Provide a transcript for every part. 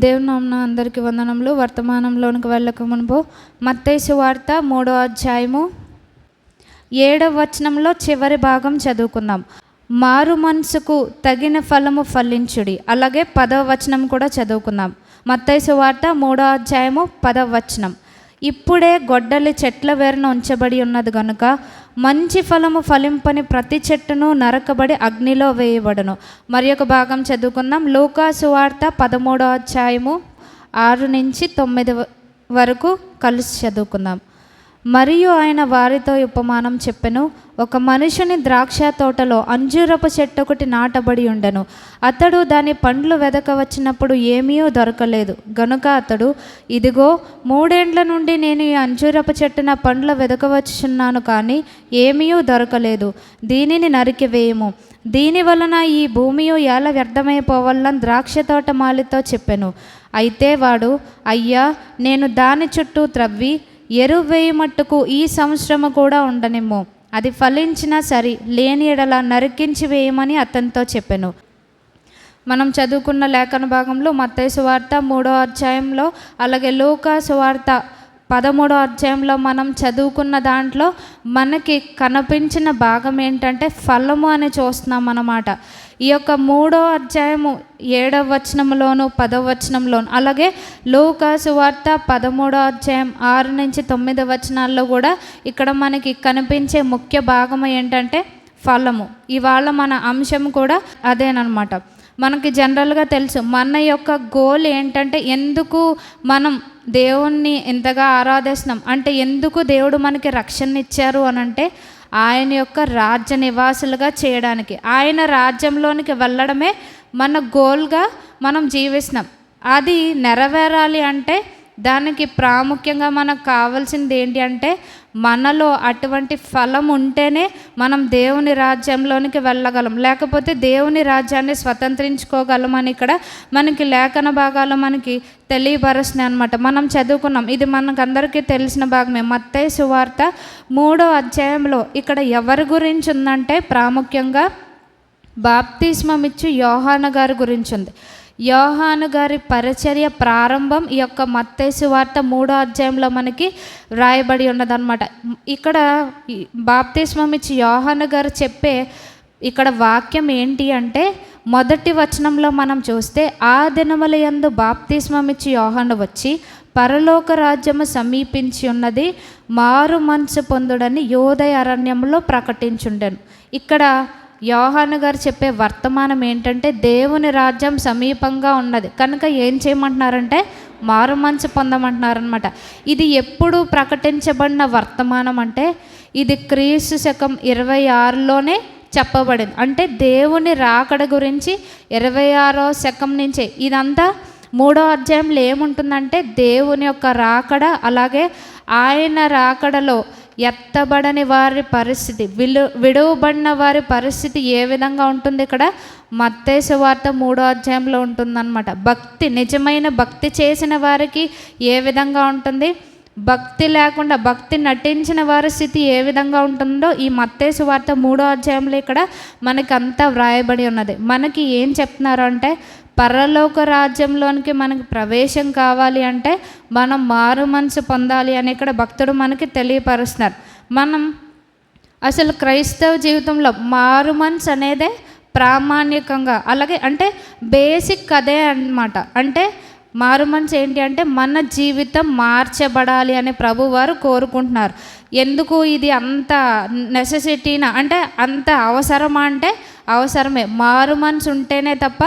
దేవుని నామమున అందరికీ వందనములు. వర్తమానంలోనికి వెళ్ళక మునుపు మత్తయి సువార్త 3వ అధ్యాయము 7వ వచనంలో చివరి భాగం చదువుకుందాం. మారు మనసుకు తగిన ఫలము ఫలించుడి. అలాగే 10వ వచనం కూడా చదువుకుందాం. మత్తయి సువార్త 3వ అధ్యాయము 10వ వచనం. ఇప్పుడే గొడ్డలి చెట్ల వేరున ఉంచబడి ఉన్నది గనుక మంచి ఫలము ఫలింపని ప్రతి చెట్టును నరకబడి అగ్నిలో వేయబడును. మరి ఒక భాగం చదువుకుందాం. లూకా సువార్త 13వ అధ్యాయము 6 నుంచి 9 వరకు కలిసి చదువుకుందాం. మరియు ఆయన వారితో ఉపమానం చెప్పెను. ఒక మనుషుని ద్రాక్ష తోటలో అంజూరపు చెట్టు ఒకటి నాటబడి ఉండెను. అతడు దాని పండ్లు వెదక వచ్చినప్పుడు ఏమీ దొరకలేదు గనుక అతడు, ఇదిగో 3 ఏండ్ల నుండి నేను ఈ అంజూరపు చెట్టున పండ్లు వెదకవచ్చున్నాను, కానీ ఏమీ దొరకలేదు. దీనిని నరికివేయము, దీని వలన ఈ భూమి ఎలా వ్యర్థమైపోవాలని ద్రాక్ష తోట మాలితో చెప్పెను. అయితే వాడు, అయ్యా, నేను దాని చుట్టూ త్రవ్వి ఎరువు వేయి మట్టుకు ఈ సంవత్సరము కూడా ఉండనిమ్ము, అది ఫలించినా సరి, లేని ఎడల నరికించి వేయమని అతనితో చెప్పెను. మనం చదువుకున్న లేఖన భాగంలో మత్తయి సువార్త 3వ అధ్యాయంలో, అలాగే లూకా సువార్త 13వ అధ్యాయంలో మనం చదువుకున్న దాంట్లో మనకి కనిపించిన భాగం ఏంటంటే ఫలము అని చూస్తున్నాం అన్నమాట. ఈ యొక్క 3వ అధ్యాయము 7వ వచనంలోను 10వ వచనంలోను, అలాగే లూకా సువార్త 13వ అధ్యాయం 6 నుంచి 9 వచనాల్లో కూడా ఇక్కడ మనకి కనిపించే ముఖ్య భాగం ఏంటంటే ఫలము. ఇవాళ మన అంశం కూడా అదేనమాట. మనకి జనరల్గా తెలుసు మన యొక్క గోల్ ఏంటంటే, ఎందుకు మనం దేవుణ్ణి ఎంతగా ఆరాధిస్తున్నాం అంటే, ఎందుకు దేవుడు మనకి రక్షణ ఇచ్చారు అని అంటే, ఆయన యొక్క రాజ్య నివాసులుగా చేయడానికి, ఆయన రాజ్యంలోనికి వెళ్ళడమే మన గోల్గా మనం జీవిస్తున్నాం. అది నెరవేరాలి అంటే దానికి ప్రాముఖ్యంగా మనకు కావాల్సింది ఏంటి అంటే, మనలో అటువంటి ఫలం ఉంటేనే మనం దేవుని రాజ్యంలోనికి వెళ్ళగలం, లేకపోతే దేవుని రాజ్యాన్ని స్వతంత్రించుకోగలమని ఇక్కడ మనకి లేఖన భాగాలు మనకి తెలియపరుస్తున్నాయి అన్నమాట. మనం చదువుకున్నాం, ఇది మనకు అందరికీ తెలిసిన భాగమే. మత్తయి సువార్త 3వ అధ్యాయంలో ఇక్కడ ఎవరి గురించి ఉందంటే, ప్రాముఖ్యంగా బాప్తిస్మం ఇచ్చి యోహాను గారి గురించి ఉంది. యోహాను గారి పరిచర్య ప్రారంభం ఈ యొక్క మత్తయి సువార్త 3వ అధ్యాయంలో మనకి వ్రాయబడి ఉన్నదన్నమాట. ఇక్కడ బాప్తిస్మం ఇచ్చి యోహాను గారు చెప్పే ఇక్కడ వాక్యం ఏంటి అంటే, మొదటి వచనంలో మనం చూస్తే, ఆ దినముల యందు బాప్తిస్మం ఇచ్చి యోహాను వచ్చి పరలోక రాజ్యము సమీపించి ఉన్నది, మారు మనసు పొందుడని యోదయ అరణ్యంలో ప్రకటించుండెను. ఇక్కడ యోహాను గారు చెప్పే వర్తమానం ఏంటంటే, దేవుని రాజ్యం సమీపంగా ఉన్నది కనుక ఏం చేయమంటున్నారంటే మారు మనసు పొందమంటున్నారనమాట. ఇది ఎప్పుడు ప్రకటించబడిన వర్తమానం అంటే, ఇది క్రీస్తు శకం 26లోనే చెప్పబడింది. అంటే దేవుని రాకడ గురించి 26వ శకం నుంచే. ఇదంతా 3వ అధ్యాయంలో ఏముంటుందంటే, దేవుని యొక్క రాకడ, అలాగే ఆయన రాకడలో ఎత్తబడని వారి పరిస్థితి, విడువబడిన వారి పరిస్థితి ఏ విధంగా ఉంటుంది ఇక్కడ మత్తయి సువార్త 3వ అధ్యాయంలో ఉంటుందన్నమాట. భక్తి, నిజమైన భక్తి చేసిన వారికి ఏ విధంగా ఉంటుంది, భక్తి లేకుండా భక్తి నటించిన వారి స్థితి ఏ విధంగా ఉంటుందో ఈ మత్తయి సువార్త 3వ అధ్యాయంలో ఇక్కడ మనకి అంతా వ్రాయబడి ఉన్నది. మనకి ఏం చెప్తున్నారు అంటే, పరలోక రాజ్యంలోనికి మనకి ప్రవేశం కావాలి అంటే మనం మారు మనసు పొందాలి అని ఇక్కడ భక్తుడు మనకి తెలియపరుస్తున్నారు. మనం అసలు క్రైస్తవ జీవితంలో మారు మనసు అనేదే ప్రామాణికంగా, అలాగే అంటే బేసిక్ అదే అన్నమాట. అంటే మారు మనసు ఏంటి అంటే, మన జీవితం మార్చబడాలి అని ప్రభువారు కోరుకుంటున్నారు. ఎందుకు ఇది అంత నెసెసిటీనా అంటే, అంత అవసరమా అంటే అవసరమే. మారు మనసు ఉంటేనే తప్ప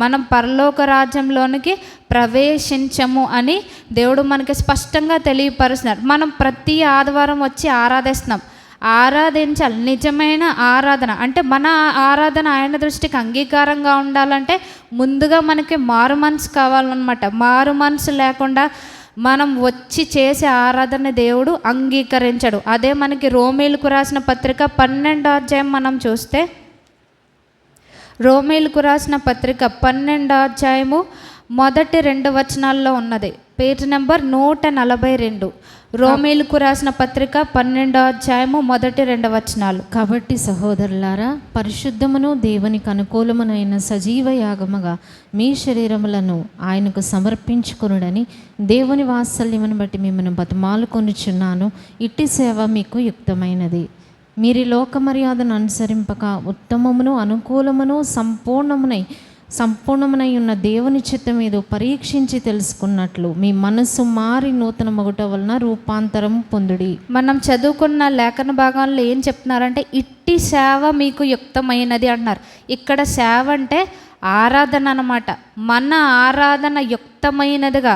మనం పరలోక రాజ్యంలోనికి ప్రవేశించము అని దేవుడు మనకి స్పష్టంగా తెలియపరుస్తున్నారు. మనం ప్రతి ఆదివారం వచ్చి ఆరాధిస్తున్నాం, ఆరాధించాలి. నిజమైన ఆరాధన అంటే, మన ఆరాధన ఆయన దృష్టికి అంగీకారంగా ఉండాలంటే ముందుగా మనకి మారు మనసు కావాలన్నమాట. మారు మనసు లేకుండా మనం వచ్చి చేసే ఆరాధన దేవుడు అంగీకరించడు. అదే మనకి రోమీలకు రాసిన పత్రిక 12వ అధ్యాయం మనం చూస్తే, రోమీలకు రాసిన పత్రిక 12వ అధ్యాయము మొదటి 2 వచనాల్లో ఉన్నది. Page number 142. రోమీలకు రాసిన పత్రిక 12వ అధ్యాయము మొదటి 2 వచనాలు. కాబట్టి సహోదరులారా, పరిశుద్ధమును దేవునికి అనుకూలమునైన సజీవ యాగముగా మీ శరీరములను ఆయనకు సమర్పించుకొనుడని దేవుని వాత్సల్యమును బట్టి మిమ్మల్ని బతిమాలుకొనుచున్నాను. ఇట్టి సేవ మీకు యుక్తమైనది. మీరు లోక మర్యాదను అనుసరింపక ఉత్తమమును అనుకూలమును సంపూర్ణమునై ఉన్న దేవుని చిత్తం ఏదో పరీక్షించి తెలుసుకున్నట్లు మీ మనస్సు మారి నూతన మగుట వలన రూపాంతరం పొందుడి. మనం చదువుకున్న లేఖన భాగాల్లో ఏం చెప్తున్నారంటే ఇట్టి సేవ మీకు యుక్తమైనది అంటున్నారు. ఇక్కడ సేవ అంటే ఆరాధన అన్నమాట. మన ఆరాధన యుక్తమైనదిగా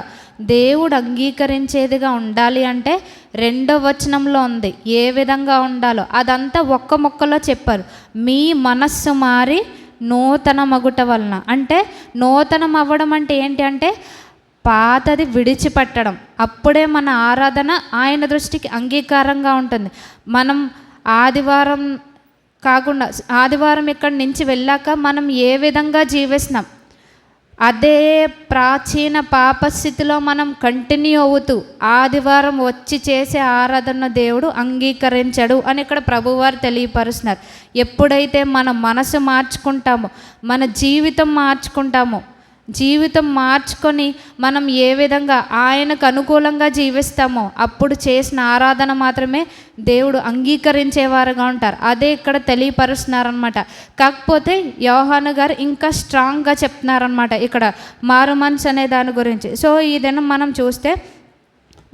దేవుడు అంగీకరించేదిగా ఉండాలి అంటే 2వ వచనంలో ఉంది ఏ విధంగా ఉండాలో. అదంతా ఒక్క మొక్కలో చెప్పారు. మీ మనస్సు మారి నూతన మగుట వలన. అంటే నూతనం అవ్వడం అంటే ఏంటి అంటే పాతది విడిచిపెట్టడం. అప్పుడే మన ఆరాధన ఆయన దృష్టికి అంగీకారంగా ఉంటుంది. మనం ఆదివారం ఇక్కడి నుంచి వెళ్ళాక మనం ఏ విధంగా జీవిస్తున్నాం అదే ప్రాచీన పాపస్థితిలో మనం కంటిన్యూ అవుతూ ఆదివారం వచ్చి చేసే ఆరాధన దేవుడు అంగీకరించడు అని ఇక్కడ ప్రభువారు తెలియపరుస్తున్నారు. ఎప్పుడైతే మన మనసు మార్చుకుంటామో, మన జీవితం మార్చుకొని మనం ఏ విధంగా ఆయనకు అనుకూలంగా జీవిస్తామో అప్పుడు చేసిన ఆరాధన మాత్రమే దేవుడు అంగీకరించేవారుగా ఉంటారు. అదే ఇక్కడ తెలియపరుస్తున్నారనమాట. కాకపోతే యోహాను గారు ఇంకా స్ట్రాంగ్గా చెప్తున్నారనమాట ఇక్కడ మారు మనసు అనే దాని గురించి. సో ఈ దినం మనం చూస్తే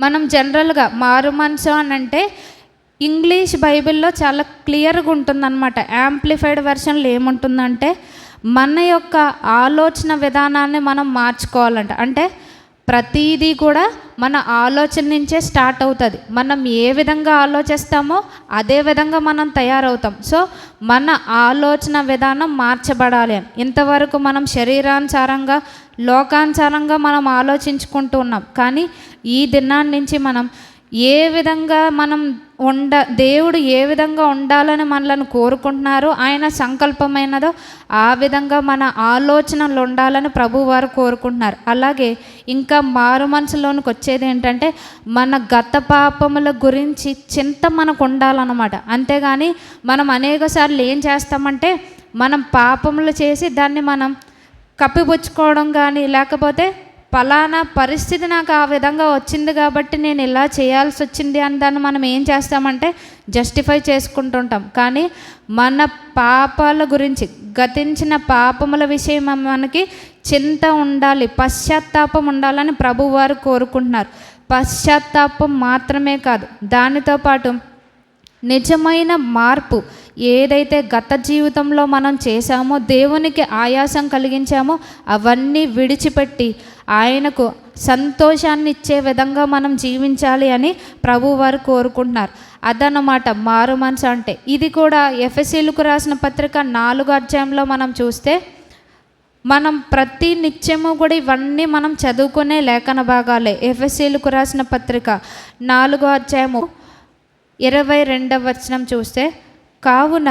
మనం జనరల్గా మారు మనసు అని అంటే ఇంగ్లీష్ బైబిల్లో చాలా క్లియర్గా ఉంటుందన్నమాట. యాంప్లిఫైడ్ వెర్షన్లో ఏముంటుందంటే మన యొక్క ఆలోచన విధానాన్ని మనం మార్చుకోవాలంట. అంటే ప్రతిదీ కూడా మన ఆలోచన నుంచే స్టార్ట్ అవుతుంది. మనం ఏ విధంగా ఆలోచిస్తామో అదే విధంగా మనం తయారవుతాం. సో మన ఆలోచన విధానం మార్చబడాలి అని. ఇంతవరకు మనం శరీరానుసారంగా లోకానుసారంగా మనం ఆలోచించుకుంటూ ఉన్నాం. కానీ ఈ దినాన్ని నుంచి మనం ఏ విధంగా దేవుడు ఏ విధంగా ఉండాలని మనల్ని కోరుకుంటున్నారో ఆయన సంకల్పమైనదో ఆ విధంగా మన ఆలోచనలు ఉండాలని ప్రభువారు కోరుకుంటున్నారు. అలాగే ఇంకా మారు మనసులోనికి వచ్చేది ఏంటంటే మన గత పాపముల గురించి చింత మనకు ఉండాలన్నమాట. అంతేగాని మనం అనేకసార్లు ఏం చేస్తామంటే మనం పాపములు చేసి దాన్ని మనం కప్పిపుచ్చుకోవడం కానీ లేకపోతే ఫలానా పరిస్థితి నాకు ఆ విధంగా వచ్చింది కాబట్టి నేను ఇలా చేయాల్సి వచ్చింది అని దాన్ని మనం ఏం చేస్తామంటే జస్టిఫై చేసుకుంటుంటాం. కానీ మన పాపాల గురించి గతించిన పాపముల విషయం మనకి చింత ఉండాలి, పశ్చాత్తాపం ఉండాలని ప్రభువారు కోరుకుంటున్నారు. పశ్చాత్తాపం మాత్రమే కాదు, దానితో పాటు నిజమైన మార్పు. ఏదైతే గత జీవితంలో మనం చేశామో, దేవునికి ఆయాసం కలిగించామో అవన్నీ విడిచిపెట్టి ఆయనకు సంతోషాన్ని ఇచ్చే విధంగా మనం జీవించాలి అని ప్రభువారు కోరుకుంటున్నారు. అదన్నమాట మారు మనసు అంటే. ఇది కూడా ఎఫెసీయులకు రాసిన పత్రిక 4వ అధ్యాయంలో మనం చూస్తే మనం ప్రతి నిత్యము కూడా ఇవన్నీ మనం చదువుకునే లేఖన భాగాలే. ఎఫెసీయులకు రాసిన పత్రిక 4వ అధ్యాయము 22వ వచనం చూస్తే, కావున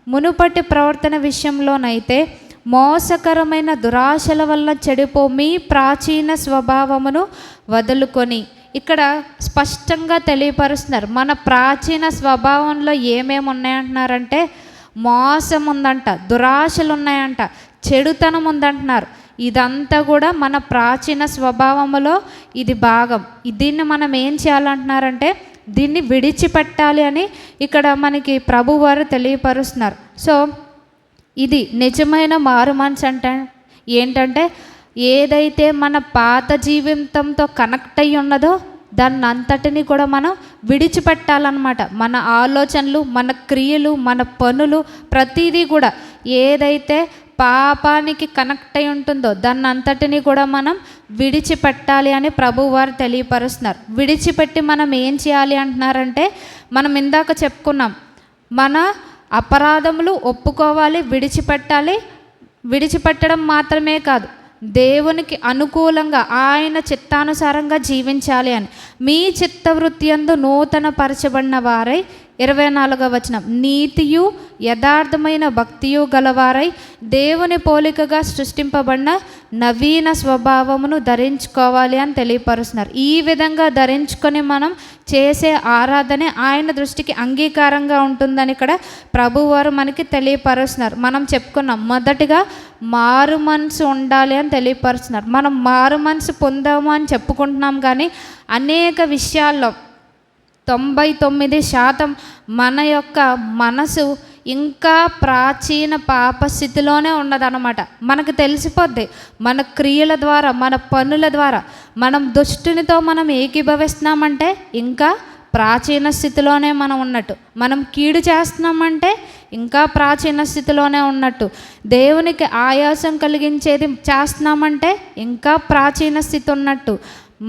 మునుపటి ప్రవర్తన విషయంలోనైతే మోసకరమైన దురాశల వల్ల చెడిపో మీ ప్రాచీన స్వభావమును వదులుకొని. ఇక్కడ స్పష్టంగా తెలియపరుస్తున్నారు మన ప్రాచీన స్వభావంలో ఏమేమి ఉన్నాయంటున్నారంటే మోసం ఉందంట, దురాశలు ఉన్నాయంట, చెడుతనం ఉందంటున్నారు. ఇదంతా కూడా మన ప్రాచీన స్వభావములో ఇది భాగం. దీన్ని మనం ఏం చేయాలంటున్నారంటే దీన్ని విడిచిపెట్టాలి అని ఇక్కడ మనకి ప్రభువారు తెలియపరుస్తున్నారు. సో ఇది నిజమైన మారు మనసు అంటే ఏంటంటే ఏదైతే మన పాత జీవితంతో కనెక్ట్ అయ్యి ఉన్నదో దాన్ని అంతటిని కూడా మనం విడిచిపెట్టాలన్నమాట. మన ఆలోచనలు, మన క్రియలు, మన పనులు ప్రతిదీ కూడా ఏదైతే పాపానికి కనెక్ట్ అయి ఉంటుందో దాన్ని అంతటిని కూడా మనం విడిచిపెట్టాలి అని ప్రభువారు తెలియపరుస్తున్నారు. విడిచిపెట్టి మనం ఏం చేయాలి అంటున్నారంటే మనం ఇందాక చెప్పుకున్నాం, మన అపరాధములు ఒప్పుకోవాలి, విడిచిపెట్టాలి. విడిచిపెట్టడం మాత్రమే కాదు, దేవునికి అనుకూలంగా ఆయన చిత్తానుసారంగా జీవించాలి అని. మీ చిత్తవృత్తి యందు నూతన పరచబడిన వారై 24వ వచనం, నీతియు యథార్థమైన భక్తియు గలవారై దేవుని పోలికగా సృష్టింపబడిన నవీన స్వభావమును ధరించుకోవాలి అని తెలియపరుస్తున్నారు. ఈ విధంగా ధరించుకొని మనం చేసే ఆరాధనే ఆయన దృష్టికి అంగీకారంగా ఉంటుందని ఇక్కడ ప్రభువారు మనకి తెలియపరుస్తున్నారు. మనం చెప్పుకున్నాం, మొదటిగా మారు మనసు ఉండాలి అని తెలియపరుస్తున్నారు. మనం మారు మనసు పొందాము అని చెప్పుకుంటున్నాం, కానీ అనేక విషయాల్లో 99% మన యొక్క మనసు ఇంకా ప్రాచీన పాపస్థితిలోనే ఉన్నదన్నమాట. మనకు తెలిసిపోద్ది మన క్రియల ద్వారా, మన పనుల ద్వారా. మనం దుష్టునితో మనం ఏకీభవిస్తున్నామంటే ఇంకా ప్రాచీన స్థితిలోనే మనం ఉన్నట్టు. మనం కీడు చేస్తున్నామంటే ఇంకా ప్రాచీన స్థితిలోనే ఉన్నట్టు. దేవునికి ఆయాసం కలిగించేది చేస్తున్నామంటే ఇంకా ప్రాచీన స్థితి ఉన్నట్టు.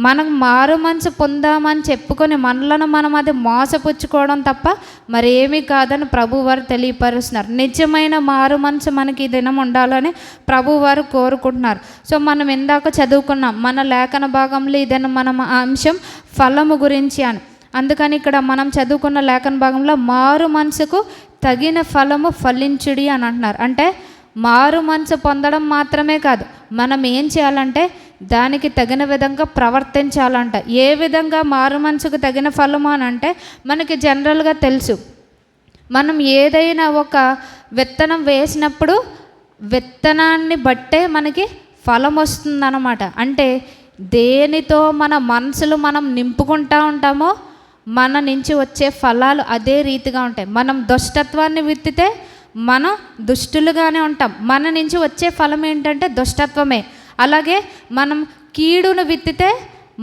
మనం మారు మనసు పొందామని చెప్పుకొని మనలను మనం అది మోసపుచ్చుకోవడం తప్ప మరేమీ కాదని ప్రభువారు తెలియపరుస్తున్నారు. నిజమైన మారు మనసు మనకి ఈ దినం ఉండాలని ప్రభువారు కోరుకుంటున్నారు. సో మనం ఇందాక చదువుకున్నాం మన లేఖన భాగంలో ఈ దినం మనం అంశం ఫలము గురించి అని. అందుకని ఇక్కడ మనం చదువుకున్న లేఖన భాగంలో మారు మనసుకు తగిన ఫలము ఫలించుడి అని అంటున్నారు. అంటే మారు మనసు పొందడం మాత్రమే కాదు, మనం ఏం చేయాలంటే దానికి తగిన విధంగా ప్రవర్తించాలంట. ఏ విధంగా మారు మనసుకు తగిన ఫలము అని అంటే మనకి జనరల్గా తెలుసు, మనం ఏదైనా ఒక విత్తనం వేసినప్పుడు విత్తనాన్ని బట్టే మనకి ఫలం వస్తుందన్నమాట. అంటే దేనితో మన మనసులు మనం నింపుకుంటూ ఉంటామో మన నుంచి వచ్చే ఫలాలు అదే రీతిగా ఉంటాయి. మనం దుష్టత్వాన్ని విత్తితే మనం దుష్టులుగానే ఉంటాం. మన నుంచి వచ్చే ఫలం ఏంటంటే దుష్టత్వమే. అలాగే మనం కీడును విత్తితే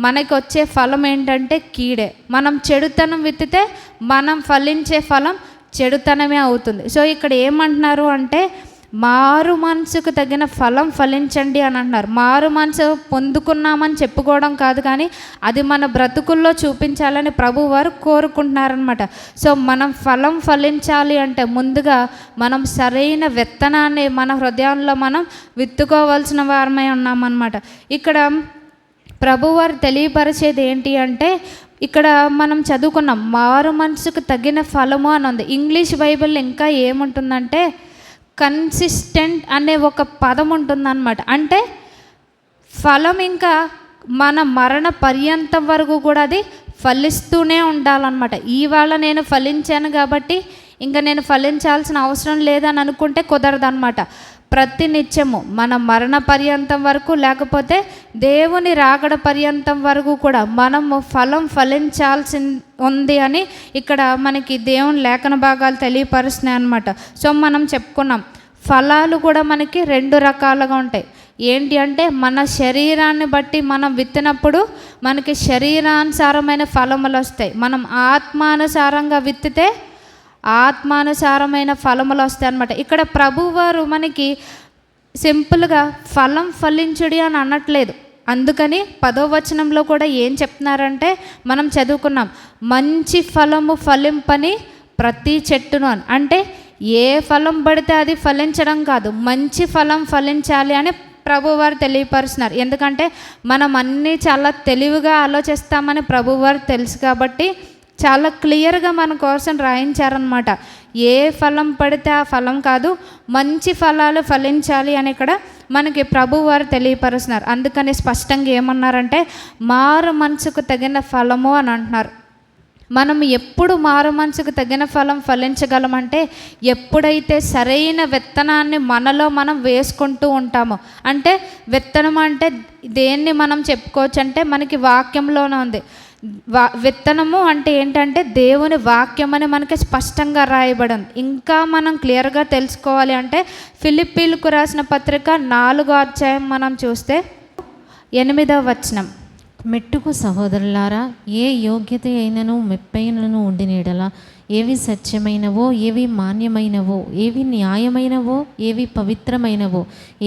మనకి వచ్చే ఫలం ఏంటంటే కీడే. మనం చెడుతనం విత్తితే మనం ఫలించే ఫలం చెడుతనమే అవుతుంది. సో ఇక్కడ ఏమంటున్నారు అంటే మారు మనసుకు తగిన ఫలం ఫలించండి అని అంటున్నారు. మారు మనసు పొందుకున్నామని చెప్పుకోవడం కాదు, కానీ అది మన బ్రతుకుల్లో చూపించాలని ప్రభువారు కోరుకుంటున్నారనమాట. సో మనం ఫలం ఫలించాలి అంటే ముందుగా మనం సరైన విత్తనాన్ని మన హృదయంలో మనం విత్తుకోవాల్సిన వారమై ఉన్నామన్నమాట. ఇక్కడ ప్రభువారు తెలియపరిచేది ఏంటి అంటే ఇక్కడ మనం చదువుకున్నాం మారు మనసుకు తగిన ఫలము అని ఉంది. ఇంగ్లీష్ బైబిల్ ఇంకా ఏముంటుందంటే కన్సిస్టెంట్ అనే ఒక పదం ఉంటుందన్నమాట. అంటే ఫలం ఇంకా మన మరణ పర్యంతం వరకు కూడా అది ఫలిస్తూనే ఉండాలన్నమాట. ఇవాళ నేను ఫలించాను కాబట్టి ఇంకా నేను ఫలించాల్సిన అవసరం లేదని అనుకుంటే కుదరదన్నమాట. ప్రతి నిత్యము మన మరణ పర్యంతం వరకు, లేకపోతే దేవుని రాకడ పర్యంతం వరకు కూడా మనము ఫలం ఫలించాల్సి ఉంది అని ఇక్కడ మనకి దేవుని లేఖన భాగాలు తెలియపరుస్తున్నాయి అన్నమాట. సో మనం చెప్పుకున్నాం ఫలాలు కూడా మనకి 2 రకాలుగా ఉంటాయి. ఏంటి అంటే మన శరీరాన్ని బట్టి మనం విత్తినప్పుడు మనకి శరీరానుసారమైన ఫలములు వస్తాయి. మనం ఆత్మానుసారంగా విత్తితే ఆత్మానుసారమైన ఫలములు వస్తాయి అన్నమాట. ఇక్కడ ప్రభువారు మనకి సింపుల్గా ఫలం ఫలించుడి అని అనట్లేదు. అందుకని 10వ వచనంలో కూడా ఏం చెప్తున్నారంటే మనం చదువుకున్నాం మంచి ఫలము ఫలింపని ప్రతి చెట్టును అని. అంటే ఏ ఫలం పడితే అది ఫలించడం కాదు, మంచి ఫలం ఫలించాలి అని ప్రభువారు తెలియపరుస్తున్నారు. ఎందుకంటే మనం అన్నీ చాలా తెలివిగా ఆలోచిస్తామని ప్రభువారు తెలుసు కాబట్టి చాలా క్లియర్గా మన కోసం రాయించారనమాట. ఏ ఫలం పడితే ఆ ఫలం కాదు, మంచి ఫలాలు ఫలించాలి అని ఇక్కడ మనకి ప్రభువారు తెలియపరుస్తున్నారు. అందుకని స్పష్టంగా ఏమన్నారంటే మారు మనసుకు తగిన ఫలము అని అంటున్నారు. మనం ఎప్పుడు మారు మనసుకు తగిన ఫలం ఫలించగలమంటే ఎప్పుడైతే సరైన విత్తనాన్ని మనలో మనం వేసుకుంటూ ఉంటామో. అంటే విత్తనం అంటే దేన్ని మనం చెప్పుకోవచ్చు అంటే మనకి వాక్యంలోనే ఉంది. విత్తనము అంటే ఏంటంటే దేవుని వాక్యం అని మనకి స్పష్టంగా రాయబడింది. ఇంకా మనం క్లియర్గా తెలుసుకోవాలి అంటే ఫిలిప్పీలకు రాసిన పత్రిక 4వ అధ్యాయం మనం చూస్తే 8వ వచనం, మెట్టుకు సహోదరులారా, ఏ యోగ్యత అయినను మెప్పైనను ఉండినీడలా ఏవి సత్యమైనవో, ఏవి మాన్యమైనవో, ఏవి న్యాయమైనవో, ఏవి పవిత్రమైనవో,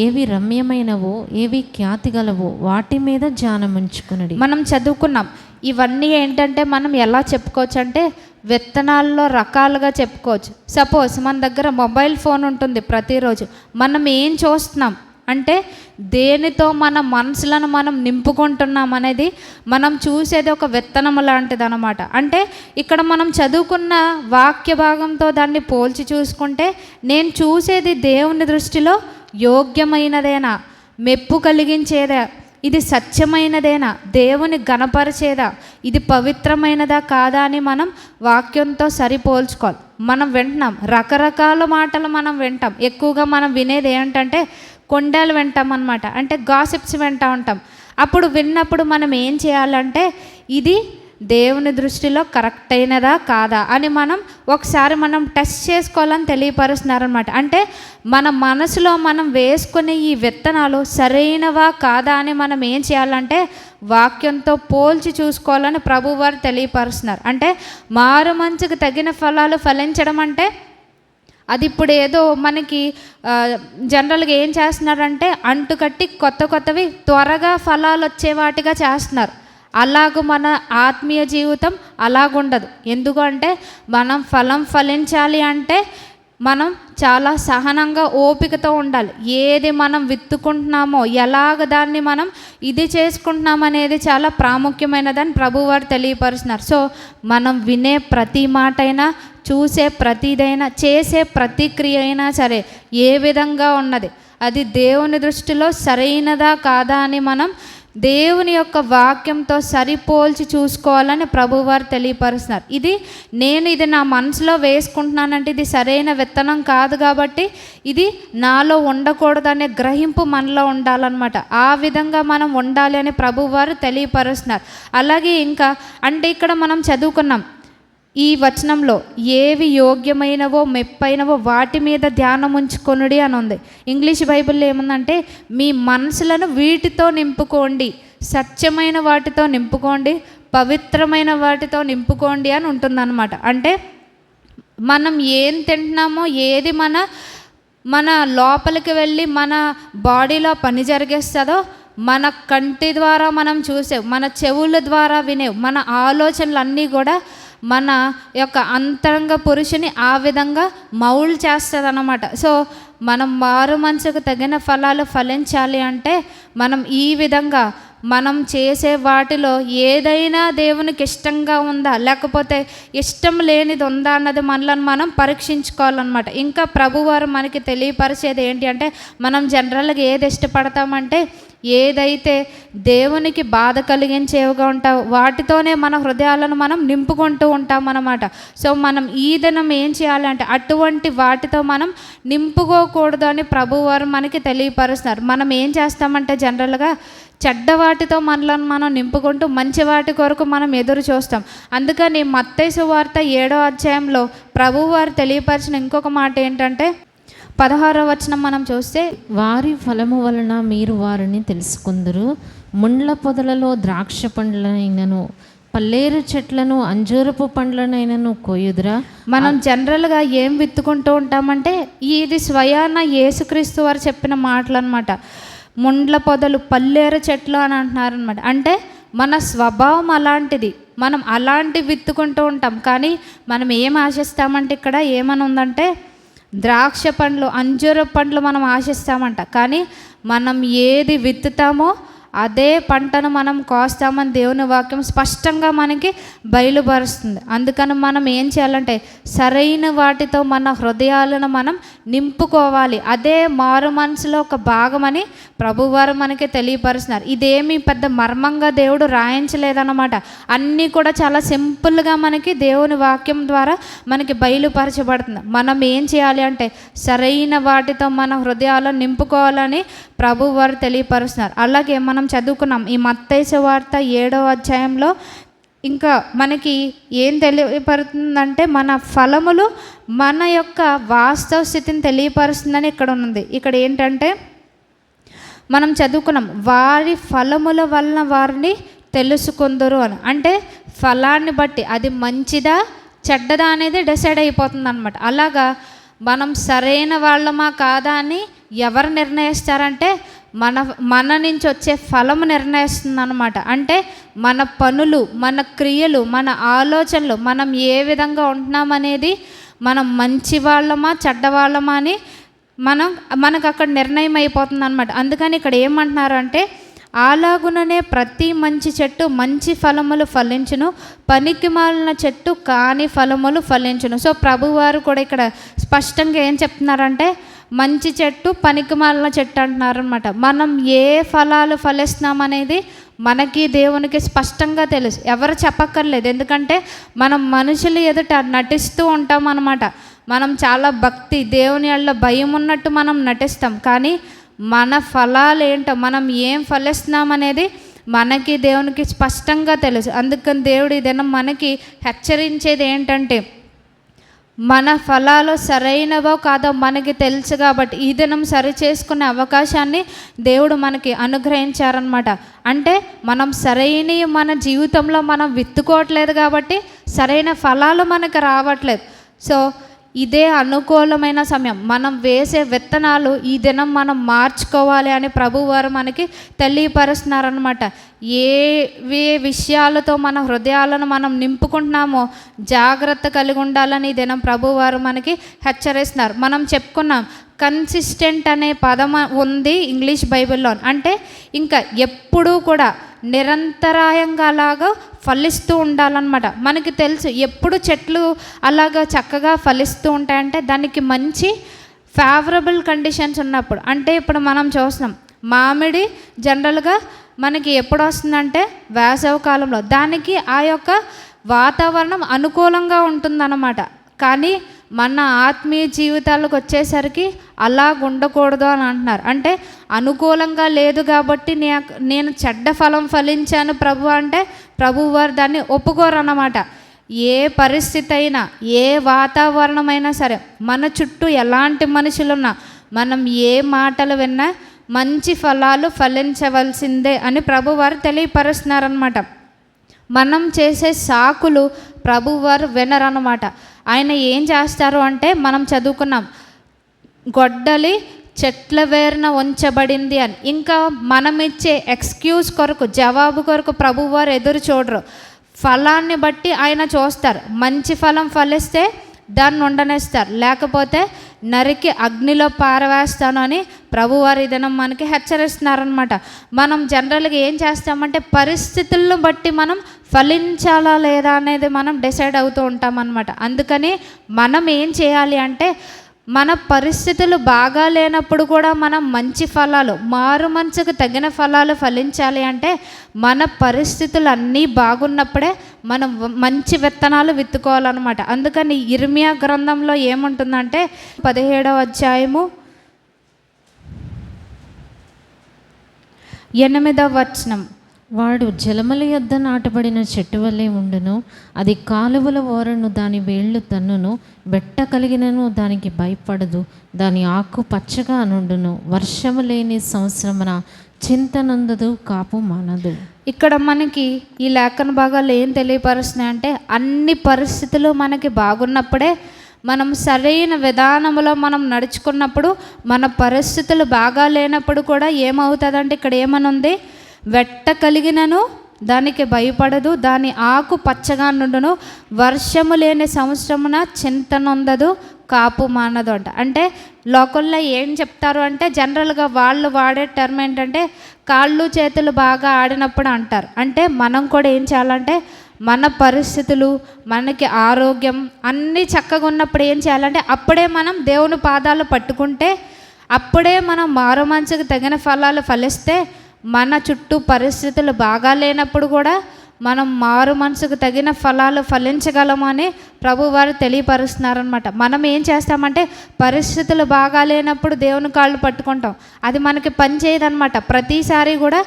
ఏవి రమ్యమైనవో, ఏవి ఖ్యాతి గలవో వాటి మీద ధ్యానముంచుకునడి. మనం చదువుకున్నాం ఇవన్నీ ఏంటంటే మనం ఎలా చెప్పుకోవచ్చు అంటే విత్తనాల్లో రకాలుగా చెప్పుకోవచ్చు. సపోజ్ మన దగ్గర మొబైల్ ఫోన్ ఉంటుంది ప్రతిరోజు. మనం ఏం చూస్తున్నాం అంటే దేనితో మన మనసులను మనం నింపుకుంటున్నాం అనేది మనం చూసేది ఒక విత్తనం లాంటిది అనమాట. అంటే ఇక్కడ మనం చదువుకున్న వాక్య భాగంతో దాన్ని పోల్చి చూసుకుంటే నేను చూసేది దేవుని దృష్టిలో యోగ్యమైనదేనా, మెప్పు కలిగించేదా, ఇది సత్యమైనదేనా, దేవుని గణపరిచేదా, ఇది పవిత్రమైనదా కాదా అని మనం వాక్యంతో సరిపోల్చుకోవాలి. మనం వింటున్నాం రకరకాల మాటలు మనం వింటాం. ఎక్కువగా మనం వినేది ఏంటంటే కొండలు వింటాం అన్నమాట. అంటే గాసిప్స్ వింటూ ఉంటాం. అప్పుడు విన్నప్పుడు మనం ఏం చేయాలంటే ఇది దేవుని దృష్టిలో కరెక్ట్ అయినదా కాదా అని మనం ఒకసారి మనం టెస్ట్ చేసుకోవాలని తెలియపరుస్తున్నారనమాట. అంటే మన మనసులో మనం వేసుకునే ఈ విత్తనాలు సరైనవా కాదా అని మనం ఏం చేయాలంటే వాక్యంతో పోల్చి చూసుకోవాలని ప్రభువారు తెలియపరుస్తున్నారు. అంటే మారు మనసుకు తగిన ఫలాలు ఫలించడం అంటే అది ఇప్పుడు ఏదో మనకి జనరల్గా ఏం చేస్తున్నారంటే అంటుకట్టి కొత్తవి త్వరగా ఫలాలు వచ్చే వాటిగా చేస్తున్నారు. అలాగ మన ఆత్మీయ జీవితం అలాగుండదు. ఎందుకంటే మనం ఫలం ఫలించాలి అంటే మనం చాలా సహనంగా ఓపికతో ఉండాలి. ఏది మనం విత్తుకుంటున్నామో ఎలాగ దాన్ని మనం ఇది చేసుకుంటున్నాం అనేది చాలా ప్రాముఖ్యమైనదని ప్రభువారు తెలియపరుస్తున్నారు. సో మనం వినే ప్రతి మాట అయినా, చూసే ప్రతిదైనా, చేసే ప్రతిక్రియ అయినా సరే ఏ విధంగా ఉన్నది, అది దేవుని దృష్టిలో సరైనదా కాదా అని మనం దేవుని యొక్క వాక్యంతో సరిపోల్చి చూసుకోవాలని ప్రభువారు తెలియపరుస్తున్నారు. ఇది నా మనసులో వేసుకుంటున్నానంటే ఇది సరైన విత్తనం కాదు కాబట్టి ఇది నాలో ఉండకూడదనే గ్రహింపు మనలో ఉండాలన్నమాట. ఆ విధంగా మనం ఉండాలి అని ప్రభువారు తెలియపరుస్తున్నారు. అలాగే ఇంకా అంటే ఇక్కడ మనం చదువుకున్నాం ఈ వచనంలో ఏవి యోగ్యమైనవో మెప్పైనవో వాటి మీద ధ్యానం ఉంచుకొనుడి అని ఉంది. ఇంగ్లీష్ బైబిల్లో ఏముందంటే మీ మనసులను వీటితో నింపుకోండి, సత్యమైన వాటితో నింపుకోండి, పవిత్రమైన వాటితో నింపుకోండి అని ఉంటుందన్నమాట. అంటే మనం ఏం తింటున్నామో ఏది మన లోపలికి వెళ్ళి మన బాడీలో పని జరిగేస్తుందో, మన కంటి ద్వారా మనం చూసే, మన చెవుల ద్వారా వినే, మన ఆలోచనలు అన్నీ కూడా మన యొక్క అంతరంగ పురుషుని ఆ విధంగా మౌల్ చేస్తుంది అన్నమాట. సో మనం మారు మనసుకు తగిన ఫలాలు ఫలించాలి అంటే మనం ఈ విధంగా మనం చేసే వాటిలో ఏదైనా దేవునికి ఇష్టంగా ఉందా లేకపోతే ఇష్టం లేనిది ఉందా అన్నది మనలను మనం పరీక్షించుకోవాలన్నమాట. ఇంకా ప్రభువారు మనకి తెలియపరిచేది ఏంటి అంటే మనం జనరల్గా ఏది ఇష్టపడతామంటే ఏదైతే దేవునికి బాధ కలిగించేవిగా ఉంటావు వాటితోనే మన హృదయాలను మనం నింపుకుంటూ ఉంటామన్నమాట. సో మనం ఈ దినం ఏం చేయాలంటే అటువంటి వాటితో మనం నింపుకోకూడదు అని ప్రభువారు మనకి తెలియపరుస్తున్నారు. మనం ఏం చేస్తామంటే జనరల్గా చెడ్డ వాటితో మనలను మనం నింపుకుంటూ మంచి వాటి కొరకు మనం ఎదురు చూస్తాం. అందుకని మత్తయి సువార్త 7వ అధ్యాయంలో ప్రభువారు తెలియపరిచిన ఇంకొక మాట ఏంటంటే 16వ వచనం మనం చూస్తే వారి ఫలము వలన మీరు వారిని తెలుసుకుందరు. ముండ్ల పొదలలో ద్రాక్ష పండ్లనైనను పల్లేరు చెట్లను అంజూరపు పండ్లనైనను కోయుదురా. మనం జనరల్గా ఏం విత్తుకుంటూ ఉంటామంటే ఇది స్వయాన యేసుక్రీస్తు వారు చెప్పిన మాటలు అనమాట. ముండ్ల పొదలు పల్లేరు చెట్లు అని అంటున్నారనమాట. అంటే మన స్వభావం అలాంటిది, మనం అలాంటి విత్తుకుంటూ ఉంటాం. కానీ మనం ఏం ఆశిస్తామంటే ఇక్కడ ఏమని ఉందంటే ద్రాక్ష పండ్లు, అంజూర పండ్లు మనం ఆశిస్తామంట. కానీ మనం ఏది విత్తుతామో అదే పంటను మనం కోస్తామని దేవుని వాక్యం స్పష్టంగా మనకి బయలుపరుస్తుంది. అందుకని మనం ఏం చేయాలంటే సరైన వాటితో మన హృదయాలను మనం నింపుకోవాలి. అదే మారు మనసులో ఒక భాగమని ప్రభువారు మనకి తెలియపరుస్తున్నారు. ఇదేమీ పెద్ద మర్మంగా దేవుడు రాయించలేదన్నమాట. అన్నీ కూడా చాలా సింపుల్గా మనకి దేవుని వాక్యం ద్వారా మనకి బయలుపరచబడుతుంది. మనం ఏం చేయాలి అంటే సరైన వాటితో మన హృదయాలను నింపుకోవాలని ప్రభువారు తెలియపరుస్తున్నారు. అలాగే మనం చదువుకున్నాం ఈ మత్తయి సువార్త 7వ అధ్యాయంలో ఇంకా మనకి ఏం తెలియపరుతుందంటే మన ఫలములు మన యొక్క వాస్తవ స్థితిని తెలియపరుస్తుందని ఇక్కడ ఉంది. ఇక్కడ ఏంటంటే మనం చదువుకున్నాం వారి ఫలముల వలన వారిని తెలుసుకుందరు అని. అంటే ఫలాన్ని బట్టి అది మంచిదా చెడ్డదా అనేది డిసైడ్ అయిపోతుంది అనమాట. అలాగా మనం సరైన వాళ్ళమా కాదా అని ఎవరు నిర్ణయిస్తారంటే మన నుంచి వచ్చే ఫలము నిర్ణయిస్తుంది అనమాట. అంటే మన పనులు, మన క్రియలు, మన ఆలోచనలు, మనం ఏ విధంగా ఉంటున్నామనేది మనం మంచి వాళ్ళమా చెడ్డవాళ్ళమా అని మనకు అక్కడ నిర్ణయం అయిపోతుంది అనమాట. అందుకని ఇక్కడ ఏమంటున్నారు అంటే, అలాగుననే ప్రతి మంచి చెట్టు మంచి ఫలములు ఫలించును, పనికి మాలిన చెట్టు కాని ఫలములు ఫలించును. సో ప్రభువారు కూడా ఇక్కడ స్పష్టంగా ఏం చెప్తున్నారంటే, మంచి చెట్టు పనికి మాలిన చెట్టు అంటున్నారు అనమాట. మనం ఏ ఫలాలు ఫలిస్తున్నాం అనేది మనకి దేవునికి స్పష్టంగా తెలుసు, ఎవరు చెప్పక్కర్లేదు. ఎందుకంటే మనం మనుషులు ఎదుట నటిస్తూ ఉంటాం అన్నమాట. మనం చాలా భక్తి, దేవుని వల్ల భయం ఉన్నట్టు మనం నటిస్తాం, కానీ మన ఫలాలు ఏంటో, మనం ఏం ఫలిస్తున్నాం అనేది మనకి దేవునికి స్పష్టంగా తెలుసు. అందుకని దేవుడు ఈ దినం మనకి హెచ్చరించేది ఏంటంటే, మన ఫలాలు సరైనవో కాదో మనకి తెలుసు కాబట్టి ఈ దినం సరి చేసుకునే అవకాశాన్ని దేవుడు మనకి అనుగ్రహించారనమాట. అంటే మనం సరైన మన జీవితంలో మనం విత్తుకోవట్లేదు కాబట్టి సరైన ఫలాలు మనకు రావట్లేదు. సో ఇదే అనుకూలమైన సమయం, మనం వేసే విత్తనాలు ఈ దినం మనం మార్చుకోవాలి అని ప్రభువారు మనకి తెలియపరుస్తున్నారనమాట. ఏ విషయాలతో మన హృదయాలను మనం నింపుకుంటున్నామో జాగ్రత్త కలిగి ఉండాలని ఈ దినం ప్రభువారు మనకి హెచ్చరిస్తున్నారు. మనం చెప్పుకున్నాం, కన్సిస్టెంట్ అనే పదం ఉంది ఇంగ్లీష్ బైబిల్లో. అంటే ఇంకా ఎప్పుడూ కూడా నిరంతరాయంగా అలాగా ఫలిస్తూ ఉండాలన్నమాట. మనకి తెలుసు ఎప్పుడు చెట్లు అలాగా చక్కగా ఫలిస్తూ ఉంటాయంటే దానికి మంచి ఫేవరబుల్ కండిషన్స్ ఉన్నప్పుడు. అంటే ఇప్పుడు మనం చూస్తున్నాం, మామిడి జనరల్గా మనకి ఎప్పుడు వస్తుందంటే వేసవి కాలంలో, దానికి ఆ యొక్క వాతావరణం అనుకూలంగా ఉంటుందన్నమాట. కానీ మన ఆత్మీయ జీవితాలకు వచ్చేసరికి అలా ఉండకూడదు అని అంటున్నారు. అంటే అనుకూలంగా లేదు కాబట్టి నేను చెడ్డ ఫలం ఫలించాను ప్రభు అంటే ప్రభువారు దాన్ని ఒప్పుకోరు అన్నమాట. ఏ పరిస్థితి అయినా, ఏ వాతావరణం అయినా సరే, మన చుట్టూ ఎలాంటి మనుషులున్నా, మనం ఏ మాటలు విన్నా మంచి ఫలాలు ఫలించవలసిందే అని ప్రభువారు తెలియపరుస్తున్నారనమాట. మనం చేసే సాకులు ప్రభువారు వినరన్నమాట. ఆయన ఏం చేస్తారు అంటే, మనం చదువుకున్నాం, గొడ్డలి చెట్ల వేరున ఉంచబడింది అని. ఇంకా మనం ఇచ్చే ఎక్స్క్యూజ్ కొరకు, జవాబు కొరకు ప్రభువారు ఎదురు చూడరు. ఫలాన్ని బట్టి ఆయన చూస్తారు. మంచి ఫలం ఫలిస్తే దాన్ని ఉండనేస్తారు, లేకపోతే నరికి అగ్నిలో పారవేస్తాను అని ప్రభువారి దినం మనకి హెచ్చరిస్తున్నారనమాట. మనం జనరల్గా ఏం చేస్తామంటే పరిస్థితులను బట్టి మనం ఫలించాలా లేదా అనేది మనం డిసైడ్ అవుతూ ఉంటామన్నమాట. అందుకని మనం ఏం చేయాలి అంటే, మన పరిస్థితులు బాగా లేనప్పుడు కూడా మనం మంచి ఫలాలు, మారు మనసుకు తగిన ఫలాలు ఫలించాలి అంటే మన పరిస్థితులు అన్నీ బాగున్నప్పుడే మనం మంచి విత్తనాలు విత్తుకోవాలన్నమాట. అందుకని ఇర్మియా గ్రంథంలో ఏముంటుందంటే 17వ అధ్యాయము 8వ వచనం, వాడు జలముల యొద్ద నాటబడిన చెట్టు వలె ఉండును, అది కాలువల ఓరను దాని వేళ్ళు తన్నును, బెట్ట కలిగినను దానికి భయపడదు, దాని ఆకు పచ్చగా నుండును, వర్షము లేని సంవత్సరమున చింతనందదు, కాపు మానదు. ఇక్కడ మనకి ఈ లేఖన భాగాలు ఏం తెలియపరుస్తున్నాయి అంటే, అన్ని పరిస్థితులు మనకి బాగున్నప్పుడే, మనం సరైన విధానంలో మనం నడుచుకున్నప్పుడు, మన పరిస్థితులు బాగా లేనప్పుడు కూడా ఏమవుతుందంటే, ఇక్కడ ఏమనుంది, వెట్ట కలిగినను దానికి భయపడదు, దాని ఆకు పచ్చగా నుండును, వర్షము లేని సంవత్సరమున చింతనొందదు, కాపు మానదు అంట. అంటే లోకల్లో ఏం చెప్తారు అంటే, జనరల్గా వాళ్ళు వాడే టర్మ్ ఏంటంటే, కాళ్ళు చేతులు బాగా ఆడినప్పుడు అంటారు. అంటే మనం కూడా ఏం చేయాలంటే, మన పరిస్థితులు, మనకి ఆరోగ్యం అన్నీ చక్కగా ఉన్నప్పుడు ఏం చేయాలంటే, అప్పుడే మనం దేవుని పాదాలు పట్టుకుంటే, అప్పుడే మనం మారు మనసుకు తగిన ఫలాలు ఫలిస్తే, మన చుట్టూ పరిస్థితులు బాగా లేనప్పుడు కూడా మనం మారు మనసుకు తగిన ఫలాలు ఫలించగలము అని ప్రభువారు తెలియపరుస్తున్నారనమాట. మనం ఏం చేస్తామంటే, పరిస్థితులు బాగా లేనప్పుడు దేవుని కాళ్ళు పట్టుకుంటాం, అది మనకి పని చేయదనమాట. ప్రతిసారి కూడా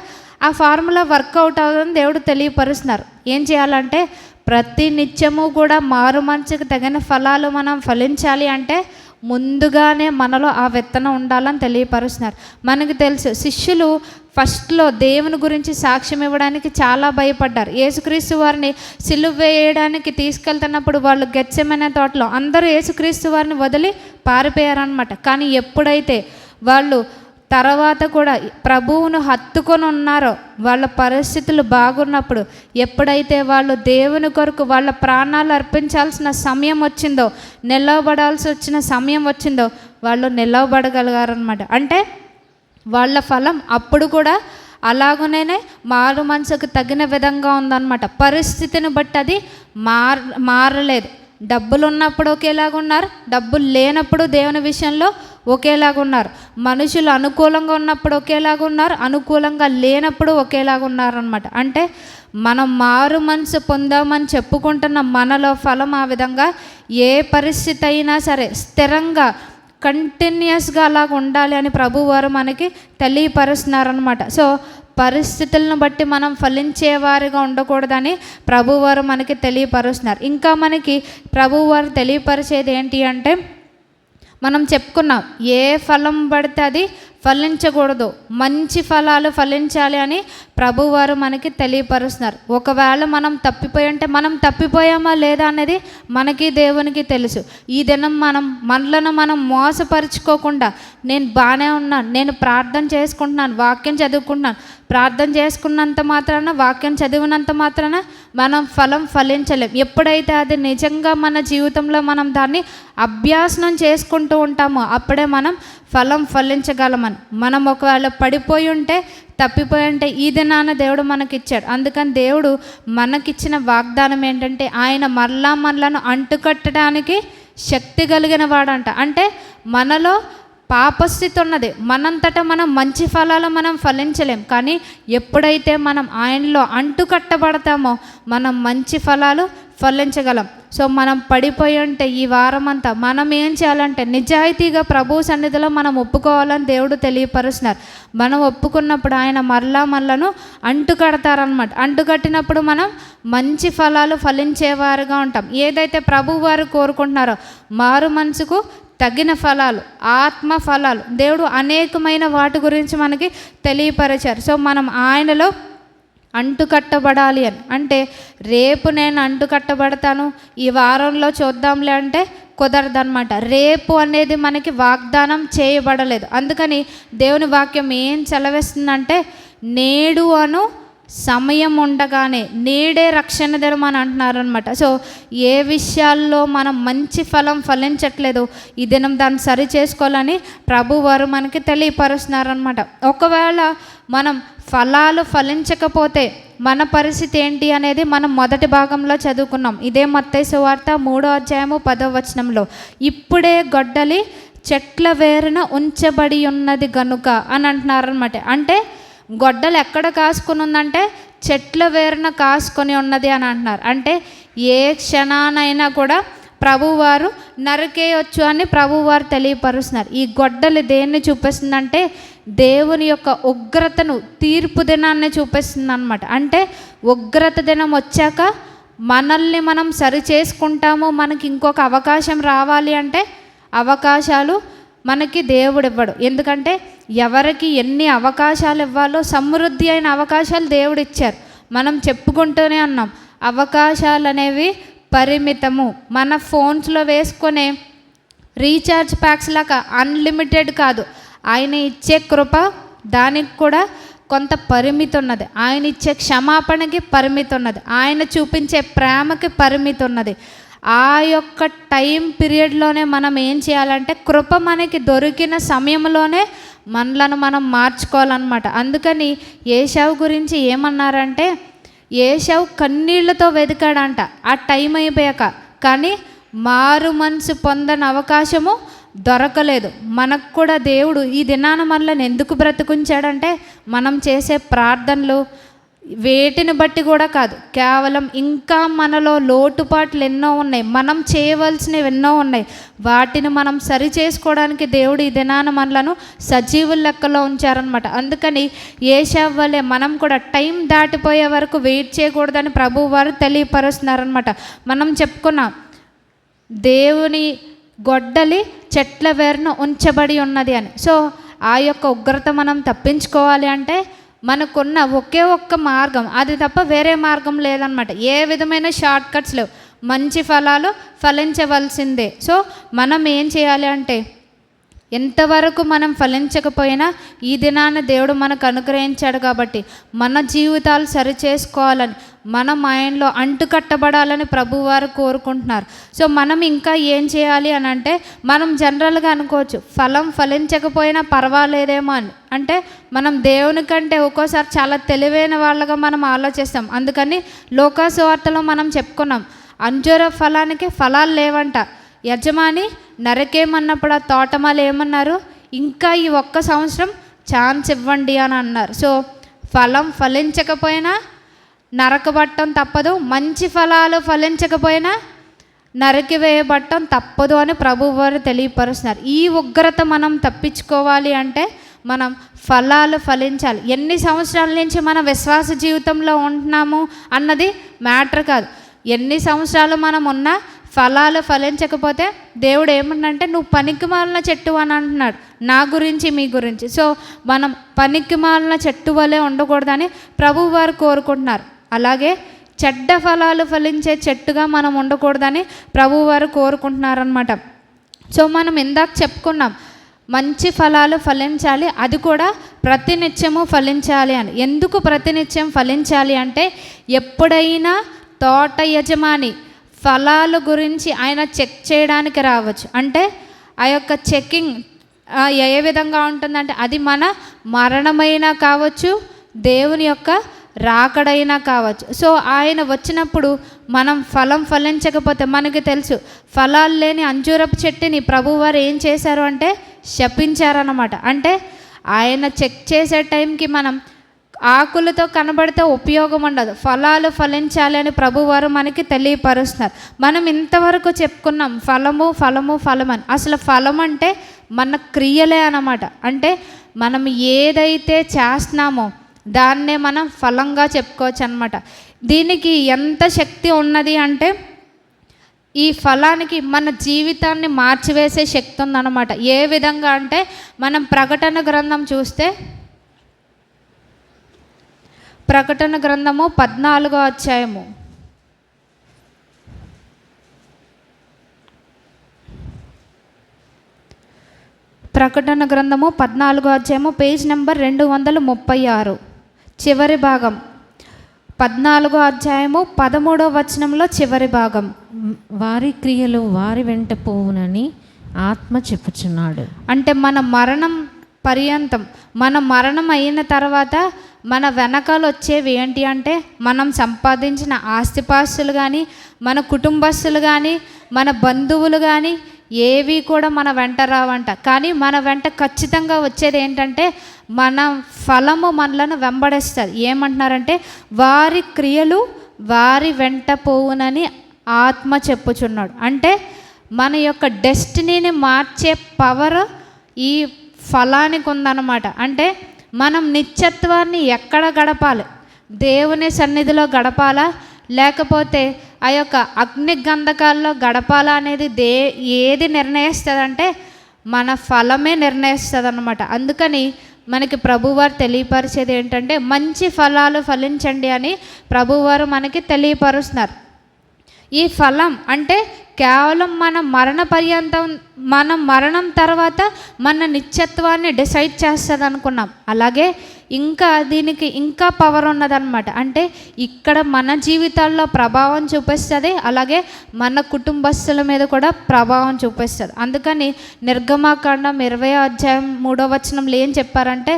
ఆ ఫార్ములా వర్కౌట్ అవుతుందని దేవుడు తెలియపరుస్తున్నారు. ఏం చేయాలంటే, ప్రతి నిత్యము కూడా మారు మనసుకు తగిన ఫలాలు మనం ఫలించాలి అంటే ముందుగానే మనలో ఆ విత్తనం ఉండాలని తెలియపరుస్తున్నారు. మనకు తెలుసు, శిష్యులు ఫస్ట్లో దేవుని గురించి సాక్ష్యం ఇవ్వడానికి చాలా భయపడ్డారు. యేసుక్రీస్తు వారిని సిలువ వేయడానికి తీసుకెళ్తున్నప్పుడు వాళ్ళు గెత్సెమనే తోటలో అందరూ యేసుక్రీస్తు వారిని వదిలి పారిపోయారనమాట. కానీ ఎప్పుడైతే వాళ్ళు తర్వాత కూడా ప్రభువును హత్తుకొని ఉన్నారో, వాళ్ళ పరిస్థితులు బాగున్నప్పుడు, ఎప్పుడైతే వాళ్ళు దేవుని కొరకు వాళ్ళ ప్రాణాలు అర్పించాల్సిన సమయం వచ్చిందో, నిలవబడాల్సి వచ్చిన సమయం వచ్చిందో, వాళ్ళు నిలవబడగలిగారనమాట. అంటే వాళ్ళ ఫలం అప్పుడు కూడా అలాగనే మారు మనసుకు తగిన విధంగా ఉందన్నమాట. పరిస్థితిని బట్టి అది మారలేదు. డబ్బులు ఉన్నప్పుడు ఒకేలాగా ఉన్నారు, డబ్బులు లేనప్పుడు దేవుని విషయంలో ఒకేలాగా ఉన్నారు. మనుషులు అనుకూలంగా ఉన్నప్పుడు ఒకేలాగా ఉన్నారు, అనుకూలంగా లేనప్పుడు ఒకేలాగా ఉన్నారనమాట. అంటే మనం మారు మనసు పొందామని చెప్పుకుంటున్న మనలో ఫలం ఆ విధంగా ఏ పరిస్థితి అయినా సరే స్థిరంగా కంటిన్యూస్గా అలాగ ఉండాలి అని ప్రభువారు మనకి తెలియపరుస్తున్నారనమాట. సో పరిస్థితులను బట్టి మనం ఫలించేవారిగా ఉండకూడదని ప్రభువారు మనకి తెలియపరుస్తున్నారు. ఇంకా మనకి ప్రభువారు తెలియపరిచేది ఏంటి అంటే, మనం చెప్పుకున్నాం ఏ ఫలం పడితే అది ఫలించకూడదు, మంచి ఫలాలు ఫలించాలి అని ప్రభువారు మనకి తెలియపరుస్తున్నారు. ఒకవేళ మనం తప్పిపోయి ఉంటే మనం తప్పిపోయామా లేదా అనేది మనకి దేవునికి తెలుసు. ఈ దినం మనలను మనం మోసపరుచుకోకుండా నేను బాగానే ఉన్నాను, నేను ప్రార్థన చేసుకుంటున్నాను, వాక్యం చదువుకుంటున్నాను, ప్రార్థన చేసుకున్నంత మాత్రాన, వాక్యం చదివినంత మాత్రాన మనం ఫలం ఫలించలేం. ఎప్పుడైతే అది నిజంగా మన జీవితంలో మనం దాన్ని అభ్యాసనం చేసుకుంటూ ఉంటామో అప్పుడే మనం ఫలం ఫలించగలమని. మనం ఒకవేళ పడిపోయి ఉంటే, తప్పిపోయి ఉంటే ఈ దినాన దేవుడు మనకిచ్చాడు. అందుకని దేవుడు మనకిచ్చిన వాగ్దానం ఏంటంటే, ఆయన మనలను అంటుకట్టడానికి శక్తి కలిగిన వాడంట. అంటే మనలో పాపస్థితి ఉన్నది, మనంతటా మనం మంచి ఫలాలు మనం ఫలించలేం. కానీ ఎప్పుడైతే మనం ఆయనలో అంటుకట్టబడతామో మనం మంచి ఫలాలు ఫలించగలం. సో మనం పడిపోయి ఉంటే ఈ వారం అంతా మనం ఏం చేయాలంటే నిజాయితీగా ప్రభు సన్నిధిలో మనం ఒప్పుకోవాలని దేవుడు తెలియపరుస్తున్నారు. మనం ఒప్పుకున్నప్పుడు ఆయన మనలను అంటుకడతారనమాట. అంటుకట్టినప్పుడు మనం మంచి ఫలాలు ఫలించేవారుగా ఉంటాం. ఏదైతే ప్రభు వారు కోరుకుంటున్నారో మారు మనసుకు తగిన ఫలాలు, ఆత్మ ఫలాలు దేవుడు అనేకమైన వాటి గురించి మనకి తెలియపరిచారు. సో మనం ఆయనలో అంటుకట్టబడాలి అని. అంటే రేపు నేను అంటుకట్టబడతాను, ఈ వారంలో చూద్దాంలే అంటే కుదరదన్నమాట. రేపు అనేది మనకి వాగ్దానం చేయబడలేదు. అందుకని దేవుని వాక్యం ఏం సెలవిస్తుందంటే, నేడు అను సమయం ఉండగానే నేడే రక్షణ దినం అని అంటున్నారనమాట. సో ఏ విషయాల్లో మనం మంచి ఫలం ఫలించట్లేదు, ఈ దినం దాన్ని సరి చేసుకోవాలని ప్రభువారు మనకి తెలియపరుస్తున్నారనమాట. ఒకవేళ మనం ఫలాలు ఫలించకపోతే మన పరిస్థితి ఏంటి అనేది మనం మొదటి భాగంలో చదువుకున్నాం. ఇదే మత్తయి సువార్త 3వ అధ్యాయము 10వ వచనంలో, ఇప్పుడే గొడ్డలి చెట్ల వేరున ఉంచబడి ఉన్నది గనుక అని అంటున్నారనమాట. అంటే గొడ్డలు ఎక్కడ కాసుకొని ఉందంటే చెట్ల వేరున కాసుకొని ఉన్నది అని అంటున్నారు. అంటే ఏ క్షణానైనా కూడా ప్రభువారు నరికేయొచ్చు అని ప్రభువారు తెలియపరుస్తున్నారు. ఈ గొడ్డలి దేన్ని చూపిస్తుందంటే దేవుని యొక్క ఉగ్రతను, తీర్పు దినాన్ని చూపిస్తుంది అనమాట. అంటే ఉగ్రత దినం వచ్చాక మనల్ని మనం సరి చేసుకుంటాము. మనకి ఇంకొక అవకాశం రావాలి అంటే అవకాశాలు మనకి దేవుడు ఇవ్వడు. ఎందుకంటే ఎవరికి ఎన్ని అవకాశాలు ఇవ్వాలో సమృద్ధి అయిన అవకాశాలు దేవుడు ఇచ్చారు. మనం చెప్పుకుంటూనే ఉన్నాం, అవకాశాలు అనేవి పరిమితము. మన ఫోన్స్లో వేసుకునే రీఛార్జ్ ప్యాక్స్ లాగా అన్లిమిటెడ్ కాదు. ఆయన ఇచ్చే కృప దానికి కూడా కొంత పరిమితి ఉన్నది. ఆయన ఇచ్చే క్షమాపణకి పరిమితి ఉన్నది. ఆయన చూపించే ప్రేమకి పరిమితి ఉన్నది. ఆ యొక్క టైం పీరియడ్లోనే మనం ఏం చేయాలంటే కృప మనకి దొరికిన సమయంలోనే మనలను మనం మార్చుకోవాలన్నమాట. అందుకని ఏశావు గురించి ఏమన్నారంటే, ఏశావు కన్నీళ్లతో వెతికాడంట ఆ టైం అయిపోయాక, కానీ మారు మనసు పొందని అవకాశము దొరకలేదు. మనకు కూడా దేవుడు ఈ దినాన మనల్ని ఎందుకు బ్రతికించాడంటే మనం చేసే ప్రార్థనలు వేటిని బట్టి కూడా కాదు, కేవలం ఇంకా మనలో లోటుపాట్లు ఎన్నో ఉన్నాయి, మనం చేయవలసినవి ఎన్నో ఉన్నాయి. వాటిని మనం సరి చేసుకోవడానికి దేవుడు ఈ దినాన మనలను సజీవుల లెక్కలో ఉంచారనమాట. అందుకని ఏశావు వలె మనం కూడా టైం దాటిపోయే వరకు వెయిట్ చేయకూడదని ప్రభువు వారు తెలియపరుస్తున్నారనమాట. మనం చెప్పుకున్నాం, దేవుని గొడ్డలి చెట్ల వేరున ఉంచబడి ఉన్నది అని. సో ఆ యొక్క ఉగ్రత మనం తప్పించుకోవాలి అంటే మనకున్న ఒకే ఒక్క మార్గం, అది తప్ప వేరే మార్గం లేదనమాట. ఏ విధమైన షార్ట్ కట్స్ లేవు, మంచి ఫలాలు ఫలించవలసిందే. సో మనం ఏం చేయాలి అంటే, ఎంతవరకు మనం ఫలించకపోయినా ఈ దినాన దేవుడు మనకు అనుగ్రహించాడు కాబట్టి మన జీవితాలు సరి చేసుకోవాలని, మన మైండ్లో అంటుకట్టబడాలని ప్రభువారు కోరుకుంటున్నారు. సో మనం ఇంకా ఏం చేయాలి అని అంటే, మనం జనరల్గా అనుకోవచ్చు ఫలం ఫలించకపోయినా పర్వాలేదేమో అని. అంటే మనం దేవుని కంటే ఒక్కోసారి చాలా తెలివైన వాళ్ళగా మనం ఆలోచిస్తాం. అందుకని లోకాసు వార్తలో మనం చెప్పుకున్నాం, అంజూర ఫలానికి ఫలాలు లేవంట. యజమాని నరకేమన్నప్పుడు ఆ తోటమాలు ఏమన్నారు, ఇంకా ఈ 1 సంవత్సరం ఛాన్స్ ఇవ్వండి అని అన్నారు. సో ఫలం ఫలించకపోయినా నరకబట్టం తప్పదు, మంచి ఫలాలు ఫలించకపోయినా నరికివేయబట్టం తప్పదు అని ప్రభువారు తెలియపరుస్తున్నారు. ఈ ఉగ్రత మనం తప్పించుకోవాలి అంటే మనం ఫలాలు ఫలించాలి. ఎన్ని సంవత్సరాల నుంచి మన విశ్వాస జీవితంలో ఉంటున్నాము అన్నది మ్యాటర్ కాదు. ఎన్ని సంవత్సరాలు మనం ఉన్నా ఫలాలు ఫలించకపోతే దేవుడు ఏమంటే నువ్వు పనికిమాలిన చెట్టు అని అంటున్నాడు, నా గురించి మీ గురించి. సో మనం పనికిమాలిన చెట్టు వలె ఉండకూడదని ప్రభువు వారు కోరుకుంటున్నారు. అలాగే చెడ్డ ఫలాలు ఫలించే చెట్టుగా మనం ఉండకూడదని ప్రభువు వారు కోరుకుంటున్నారనమాట. సో మనం ఇందాక చెప్పుకున్నాం, మంచి ఫలాలు ఫలించాలి, అది కూడా ప్రతినిత్యము ఫలించాలి అని. ఎందుకు ప్రతినిత్యం ఫలించాలి అంటే, ఎప్పుడైనా తోట యజమాని ఫలాల గురించి ఆయన చెక్ చేయడానికి రావచ్చు. అంటే ఆ యొక్క చెక్కింగ్ ఏ విధంగా ఉంటుందంటే, అది మన మరణమైనా కావచ్చు, దేవుని యొక్క రాకడైనా కావచ్చు. సో ఆయన వచ్చినప్పుడు మనం ఫలం ఫలించకపోతే, మనకి తెలుసు ఫలాలు లేని అంజూరపు చెట్టుని ప్రభువారు ఏం చేశారు అంటే శపించారన్నమాట. అంటే ఆయన చెక్ చేసే టైంకి మనం ఆకులతో కనబడితే ఉపయోగం ఉండదు, ఫలాలు ఫలించాలి అని ప్రభువారు మనకి తెలియపరుస్తున్నారు. మనం ఇంతవరకు చెప్పుకున్నాం ఫలము ఫలము ఫలం అని. అసలు ఫలం అంటే మన క్రియలే అన్నమాట. అంటే మనం ఏదైతే చేస్తున్నామో దాన్నే మనం ఫలంగా చెప్పుకోవచ్చు అన్నమాట. దీనికి ఎంత శక్తి ఉన్నది అంటే, ఈ ఫలానికి మన జీవితాన్ని మార్చివేసే శక్తి ఉందన్నమాట. ఏ విధంగా అంటే, మనం ప్రకటన గ్రంథం చూస్తే, ప్రకటన గ్రంథము 14వ అధ్యాయము ప్రకటన గ్రంథము 14వ అధ్యాయము పేజ్ నెంబర్ 236 చివరి భాగం. 14వ అధ్యాయము 13వ వచనంలో చివరి భాగం. వారి క్రియలు వారి వెంట పోవునని ఆత్మ చెప్పుచున్నాడు. అంటే మన మరణం పర్యంతం, మన మరణం అయిన తర్వాత మన వెనకాల వచ్చేవి ఏంటి అంటే, మనం సంపాదించిన ఆస్తిపాస్తులు కానీ, మన కుటుంబస్తులు కానీ, మన బంధువులు కానీ ఏవి కూడా మన వెంట రావంట. కానీ మన వెంట ఖచ్చితంగా వచ్చేది ఏంటంటే, మన ఫలము మనలను వెంబడిస్తుంది. ఏమంటున్నారంటే, వారి క్రియలు వారి వెంట పోవునని ఆత్మ చెప్పుచున్నాడు. అంటే మన యొక్క డెస్టినీని మార్చే పవర్ ఈ ఫలానికి ఉందన్నమాట. అంటే మనం నిత్యత్వాన్ని ఎక్కడ గడపాలి, దేవుని సన్నిధిలో గడపాలా, లేకపోతే ఆ యొక్క అగ్ని గంధకాల్లో గడపాలా అనేది ఏది నిర్ణయిస్తుందంటే మన ఫలమే నిర్ణయిస్తుంది అన్నమాట. అందుకని మనకి ప్రభువారు తెలియపరిచేది ఏంటంటే, మంచి ఫలాలు ఫలించండి అని ప్రభువారు మనకి తెలియపరుస్తున్నారు. ఈ ఫలం అంటే కేవలం మన మరణ పర్యంతం, మన మరణం తర్వాత మన నిత్యత్వాన్ని డిసైడ్ చేస్తుంది అనుకున్నాం. అలాగే ఇంకా దీనికి ఇంకా పవర్ ఉన్నదన్నమాట. అంటే ఇక్కడ మన జీవితాల్లో ప్రభావం చూపిస్తుంది, అలాగే మన కుటుంబస్తుల మీద కూడా ప్రభావం చూపిస్తుంది. అందుకని నిర్గమాకాండం 20వ అధ్యాయం 3వ వచనంలో ఏం చెప్పారంటే,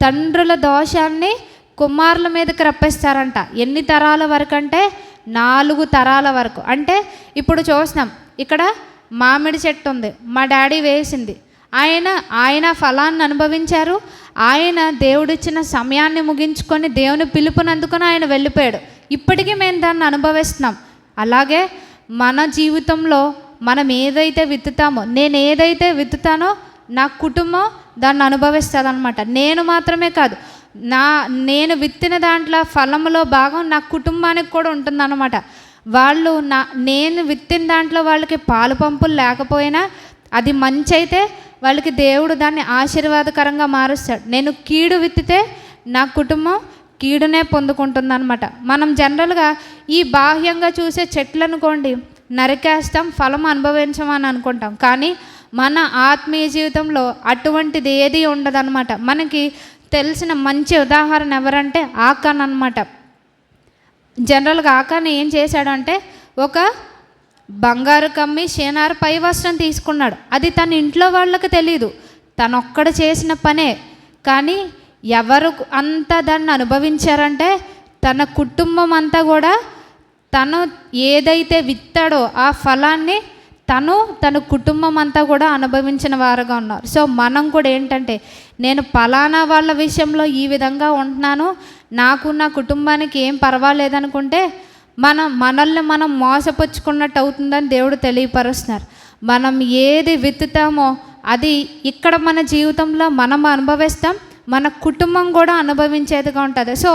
తండ్రుల దోషాన్ని కుమారుల మీదకి రప్పిస్తారంట. ఎన్ని తరాల వరకు అంటే 4 తరాల వరకు. అంటే ఇప్పుడు చూస్తున్నాం, ఇక్కడ మామిడి చెట్టు ఉంది, మా డాడీ వేసింది, ఆయన ఫలాన్ని అనుభవించారు, ఆయన దేవుడిచ్చిన సమయాన్ని ముగించుకొని దేవుని పిలుపుని అందుకొని ఆయన వెళ్ళిపోయాడు. ఇప్పటికీ మేము దాన్ని అనుభవిస్తున్నాం. అలాగే మన జీవితంలో మనం ఏదైతే విత్తుతామో, నేను ఏదైతే విత్తుతానో నా కుటుంబం దాన్ని అనుభవిస్తుంది అనమాట. నేను మాత్రమే కాదు, నేను విత్తిన దాంట్లో ఫలంలో భాగం నా కుటుంబానికి కూడా ఉంటుందన్నమాట. వాళ్ళు నేను విత్తిన దాంట్లో వాళ్ళకి పాలు పంపులు లేకపోయినా, అది మంచి అయితే వాళ్ళకి దేవుడు దాన్ని ఆశీర్వాదకరంగా మారుస్తాడు. నేను కీడు విత్తితే నా కుటుంబం కీడునే పొందుకుంటుందన్నమాట. మనం జనరల్గా ఈ బాహ్యంగా చూసే చెట్లు అనుకోండి, నరికేస్తాం, ఫలం అనుభవించమని అనుకుంటాం. కానీ మన ఆత్మీయ జీవితంలో అటువంటిది ఏది ఉండదన్నమాట. మనకి తెలిసిన మంచి ఉదాహరణ ఎవరంటే ఆకాన్ అన్నమాట. జనరల్గా ఆకాన్ ఏం చేశాడంటే ఒక బంగారు కమ్మి షేనారు పై వస్త్రం తీసుకున్నాడు. అది తన ఇంట్లో వాళ్ళకి తెలియదు, తనొక్కడ చేసిన పనే. కానీ ఎవరు అంతా దాన్ని అనుభవించారంటే తన కుటుంబం అంతా కూడా తను ఏదైతే విత్తాడో ఆ ఫలాన్ని తన కుటుంబం అంతా కూడా అనుభవించిన వారుగా ఉన్నారు. సో మనం కూడా ఏంటంటే నేను పలానా వాళ్ళ విషయంలో ఈ విధంగా ఉంటున్నాను, నాకు నా కుటుంబానికి ఏం పర్వాలేదనుకుంటే మనల్ని మనం మోసపుచ్చుకున్నట్టు అవుతుందని దేవుడు తెలియపరుస్తున్నారు. మనం ఏది విత్తుతామో అది ఇక్కడ మన జీవితంలో మనం అనుభవిస్తాం, మన కుటుంబం కూడా అనుభవించేదిగా ఉంటుంది. సో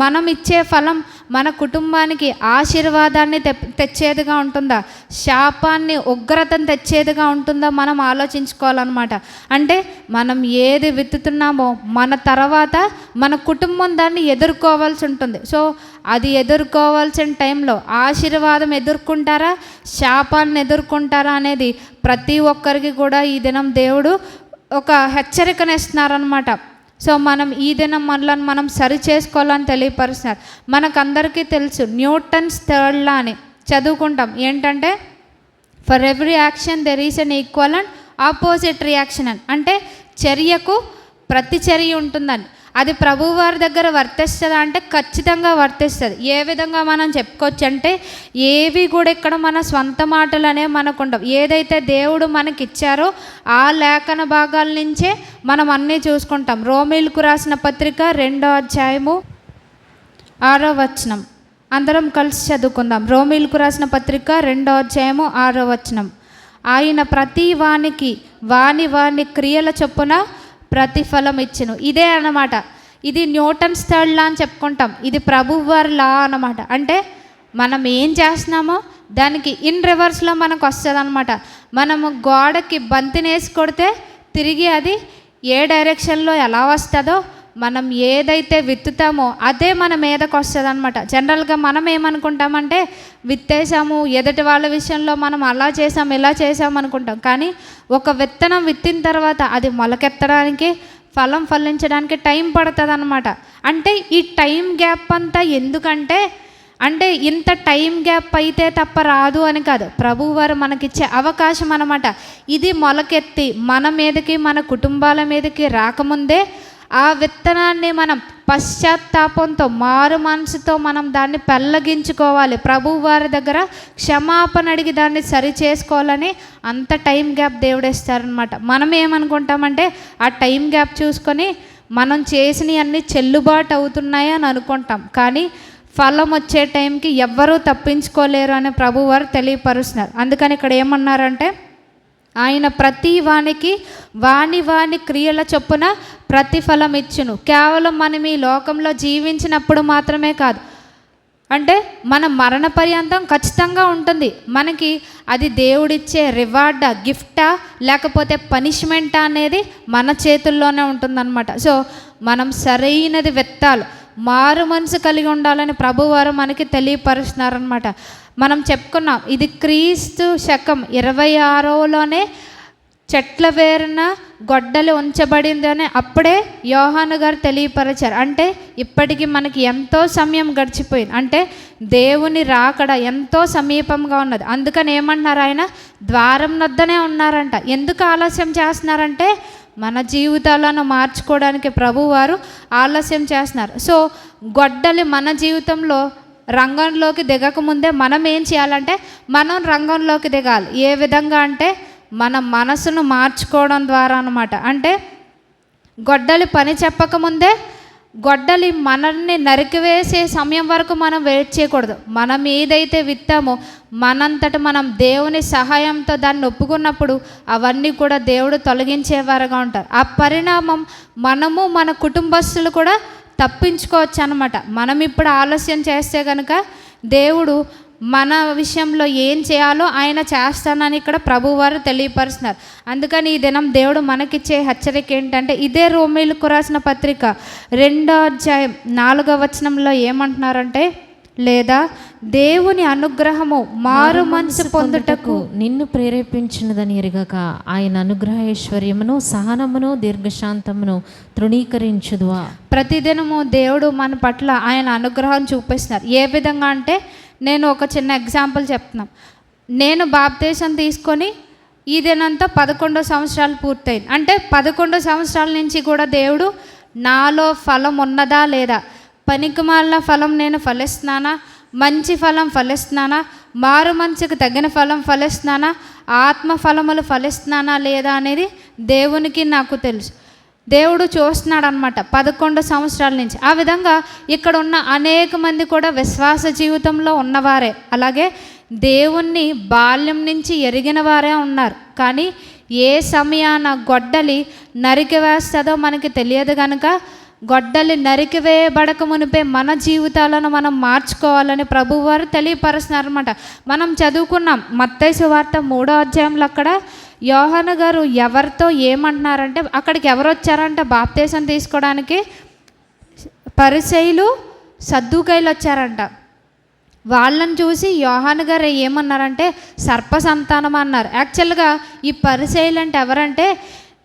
మనం ఇచ్చే ఫలం మన కుటుంబానికి ఆశీర్వాదాన్ని తెచ్చేదిగా ఉంటుందా, శాపాన్ని ఉగ్రతను తెచ్చేదిగా ఉంటుందా మనం ఆలోచించుకోవాలన్నమాట. అంటే మనం ఏది విత్తుతున్నామో మన తర్వాత మన కుటుంబం దాన్ని ఎదుర్కోవాల్సి ఉంటుంది. సో అది ఎదుర్కోవాల్సిన టైంలో ఆశీర్వాదం ఎదుర్కొంటారా, శాపాన్ని ఎదుర్కొంటారా అనేది ప్రతి ఒక్కరికి కూడా ఈ దినం దేవుడు ఒక హెచ్చరికనిస్తున్నారనమాట. సో మనం ఈ దినం మనలను మనం సరి చేసుకోవాలని తెలియపరుస్తున్నారు. మనకందరికీ తెలుసు న్యూటన్స్ థర్డ్ లా అని చదువుకుంటాం. ఏంటంటే for every action there is an equal and opposite reaction అని. అంటే చర్యకు ప్రతి చర్య ఉంటుందని. అది ప్రభువారి దగ్గర వర్తిస్తుందా అంటే ఖచ్చితంగా వర్తిస్తుంది. ఏ విధంగా మనం చెప్పుకోవచ్చు అంటే ఏవి కూడా ఇక్కడ మన స్వంత మాటలు అనేవి మనకు ఉండవు. ఏదైతే దేవుడు మనకి ఇచ్చారో ఆ లేఖన భాగాల నుంచే మనం అన్నీ చూసుకుంటాం. రోమీలకు రాసిన పత్రిక 2వ అధ్యాయము 6వ వచనం అందరం కలిసి చదువుకుందాం. రోమీలకు రాసిన పత్రిక 2వ అధ్యాయము 6వ వచనం. ఆయన ప్రతి వానికి వాని క్రియల చొప్పున ప్రతిఫలం ఇచ్చును. ఇదే అన్నమాట. ఇది న్యూటన్స్ థర్డ్ లా అని చెప్పుకుంటాం. ఇది ప్రభువారి లా అన్నమాట. అంటే మనం ఏం చేస్తున్నామో దానికి ఇన్ రివర్స్లో మనకు వస్తుంది అనమాట. మనము గోడకి బంతినేసి కొడితే తిరిగి అది ఏ డైరెక్షన్లో ఎలా వస్తుందో మనం ఏదైతే విత్తుతామో అదే మన మీదకి వస్తుంది అనమాట. జనరల్గా మనం ఏమనుకుంటామంటే విత్తేసాము, ఎదుటి వాళ్ళ విషయంలో మనం అలా చేసాం ఇలా చేసాం అనుకుంటాం. కానీ ఒక విత్తనం విత్తిన తర్వాత అది మొలకెత్తడానికి ఫలం ఫలించడానికి టైం పడుతుంది అనమాట. అంటే ఈ టైం గ్యాప్ అంతా ఎందుకంటే అంటే ఇంత టైం గ్యాప్ అయితే తప్ప రాదు అని కాదు, ప్రభువారు మనకిచ్చే అవకాశం అనమాట. ఇది మొలకెత్తి మన మీదకి మన కుటుంబాల మీదకి రాకముందే ఆ విత్తనాన్ని మనం పశ్చాత్తాపంతో మారు మనసుతో మనం దాన్ని పెళ్ళగించుకోవాలి. ప్రభువారి దగ్గర క్షమాపణ అడిగి దాన్ని సరి చేసుకోవాలని అంత టైం గ్యాప్ దేవుడు ఇస్తారనమాట. మనం ఏమనుకుంటామంటే ఆ టైం గ్యాప్ చూసుకొని మనం చేసినవి అన్నీ చెల్లుబాటు అవుతున్నాయి అని అనుకుంటాం. కానీ ఫలం వచ్చే టైంకి ఎవ్వరూ తప్పించుకోలేరు అని ప్రభువారు తెలియపరుస్తున్నారు. అందుకని ఇక్కడ ఏమన్నారంటే ఆయన ప్రతి వానికి వాని క్రియల చొప్పున ప్రతిఫలం ఇచ్చును. కేవలం మనం ఈ లోకంలో జీవించినప్పుడు మాత్రమే కాదు, అంటే మన మరణ పర్యంతం ఖచ్చితంగా ఉంటుంది మనకి. అది దేవుడిచ్చే రివార్డా, గిఫ్టా లేకపోతే పనిష్మెంటా అనేది మన చేతుల్లోనే ఉంటుందన్నమాట. సో మనం సరైనది విత్తాలి, మారు మనసు కలిగి ఉండాలని ప్రభువారు మనకి తెలియపరుస్తున్నారనమాట. మనం చెప్పుకున్నాం ఇది క్రీస్తు శకం 26లోనే చెట్ల వేరున గొడ్డలి ఉంచబడిందని అప్పుడే యోహాను గారు తెలియపరిచారు. అంటే ఇప్పటికీ మనకి ఎంతో సమయం గడిచిపోయింది, అంటే దేవుని రాకడ ఎంతో సమీపంగా ఉన్నది. అందుకని ఏమంటున్నారు, ఆయన ద్వారం వద్దనే ఉన్నారంట. ఎందుకు ఆలస్యం చేస్తున్నారంటే మన జీవితాలను మార్చుకోవడానికి ప్రభువారు ఆలస్యం చేస్తున్నారు. సో గొడ్డలి మన జీవితంలో రంగంలోకి దిగకముందే మనం ఏం చేయాలంటే మనం రంగంలోకి దిగాలి. ఏ విధంగా అంటే మన మనసును మార్చుకోవడం ద్వారా అన్నమాట. అంటే గొడ్డలి పని చెప్పకముందే గొడ్డలి మనల్ని నరికివేసే సమయం వరకు మనం వెయిట్ చేయకూడదు. మనం ఏదైతే విత్తామో మనంతట మనం దేవుని సహాయంతో దాన్ని ఒప్పుకున్నప్పుడు అవన్నీ కూడా దేవుడు తొలగించేవారుగా ఉంటారు. ఆ పరిణామం మనము మన కుటుంబస్తులు కూడా తప్పించుకోవచ్చు అన్నమాట. మనం ఇప్పుడు ఆలస్యం చేస్తే కనుక దేవుడు మన విషయంలో ఏం చేయాలో ఆయన చేస్తానని ఇక్కడ ప్రభువారు తెలియపరుస్తున్నారు. అందుకని ఈ దినం దేవుడు మనకిచ్చే హెచ్చరిక ఏంటంటే ఇదే రోమీలకు రాసిన పత్రిక 2వ అధ్యాయం 4వ వచనంలో ఏమంటున్నారంటే లేదా దేవుని అనుగ్రహము మారు మనసు పొందుటకు నిన్ను ప్రేరేపించినదని ఎరగక ఆయన అనుగ్రహ ఐశ్వర్యమును సహనమును దీర్ఘశాంతమును తృణీకరించుదువా. ప్రతిదినము దేవుడు మన పట్ల ఆయన అనుగ్రహం చూపిస్తున్నారు. ఏ విధంగా అంటే, నేను ఒక చిన్న ఎగ్జాంపుల్ చెప్తున్నాను. నేను బాప్తీసం తీసుకొని ఈ దినంతో 11 సంవత్సరాలు పూర్తయింది. అంటే 11 సంవత్సరాల నుంచి కూడా దేవుడు నాలో ఫలం ఉన్నదా లేదా, పనికిమాలిన ఫలం నేను ఫలిస్తున్నానా, మంచి ఫలం ఫలిస్తున్నానా, మారు మనసుకు తగిన ఫలం ఫలిస్తున్నానా, ఆత్మ ఫలములు ఫలిస్తున్నానా లేదా అనేది దేవునికి నాకు తెలుసు. దేవుడు చూస్తున్నాడు అనమాట 11 సంవత్సరాల నుంచి. ఆ విధంగా ఇక్కడ ఉన్న అనేక మంది కూడా విశ్వాస జీవితంలో ఉన్నవారే, అలాగే దేవుణ్ణి బాల్యం నుంచి ఎరిగిన వారే ఉన్నారు. కానీ ఏ సమయాన గొడ్డలి నరికివేస్తుందో మనకి తెలియదు కనుక గొడ్డలి నరికివేయబడక మునిపే మన జీవితాలను మనం మార్చుకోవాలని ప్రభువారు తెలియపరుస్తున్నారు అనమాట. మనం చదువుకున్నాం మత్తయి సువార్త 3వ అధ్యాయంలో. అక్కడ యోహాను గారు ఎవరితో ఏమంటున్నారంటే, అక్కడికి ఎవరు వచ్చారంటే బాప్తీసం తీసుకోవడానికి పరిసయ్యులు సద్దూకయ్యులు వచ్చారంట. వాళ్ళని చూసి యోహాను గారు ఏమన్నారంటే సర్ప సంతానం అన్నారు. యాక్చువల్గా ఈ పరిసయ్యులు అంటే ఎవరంటే,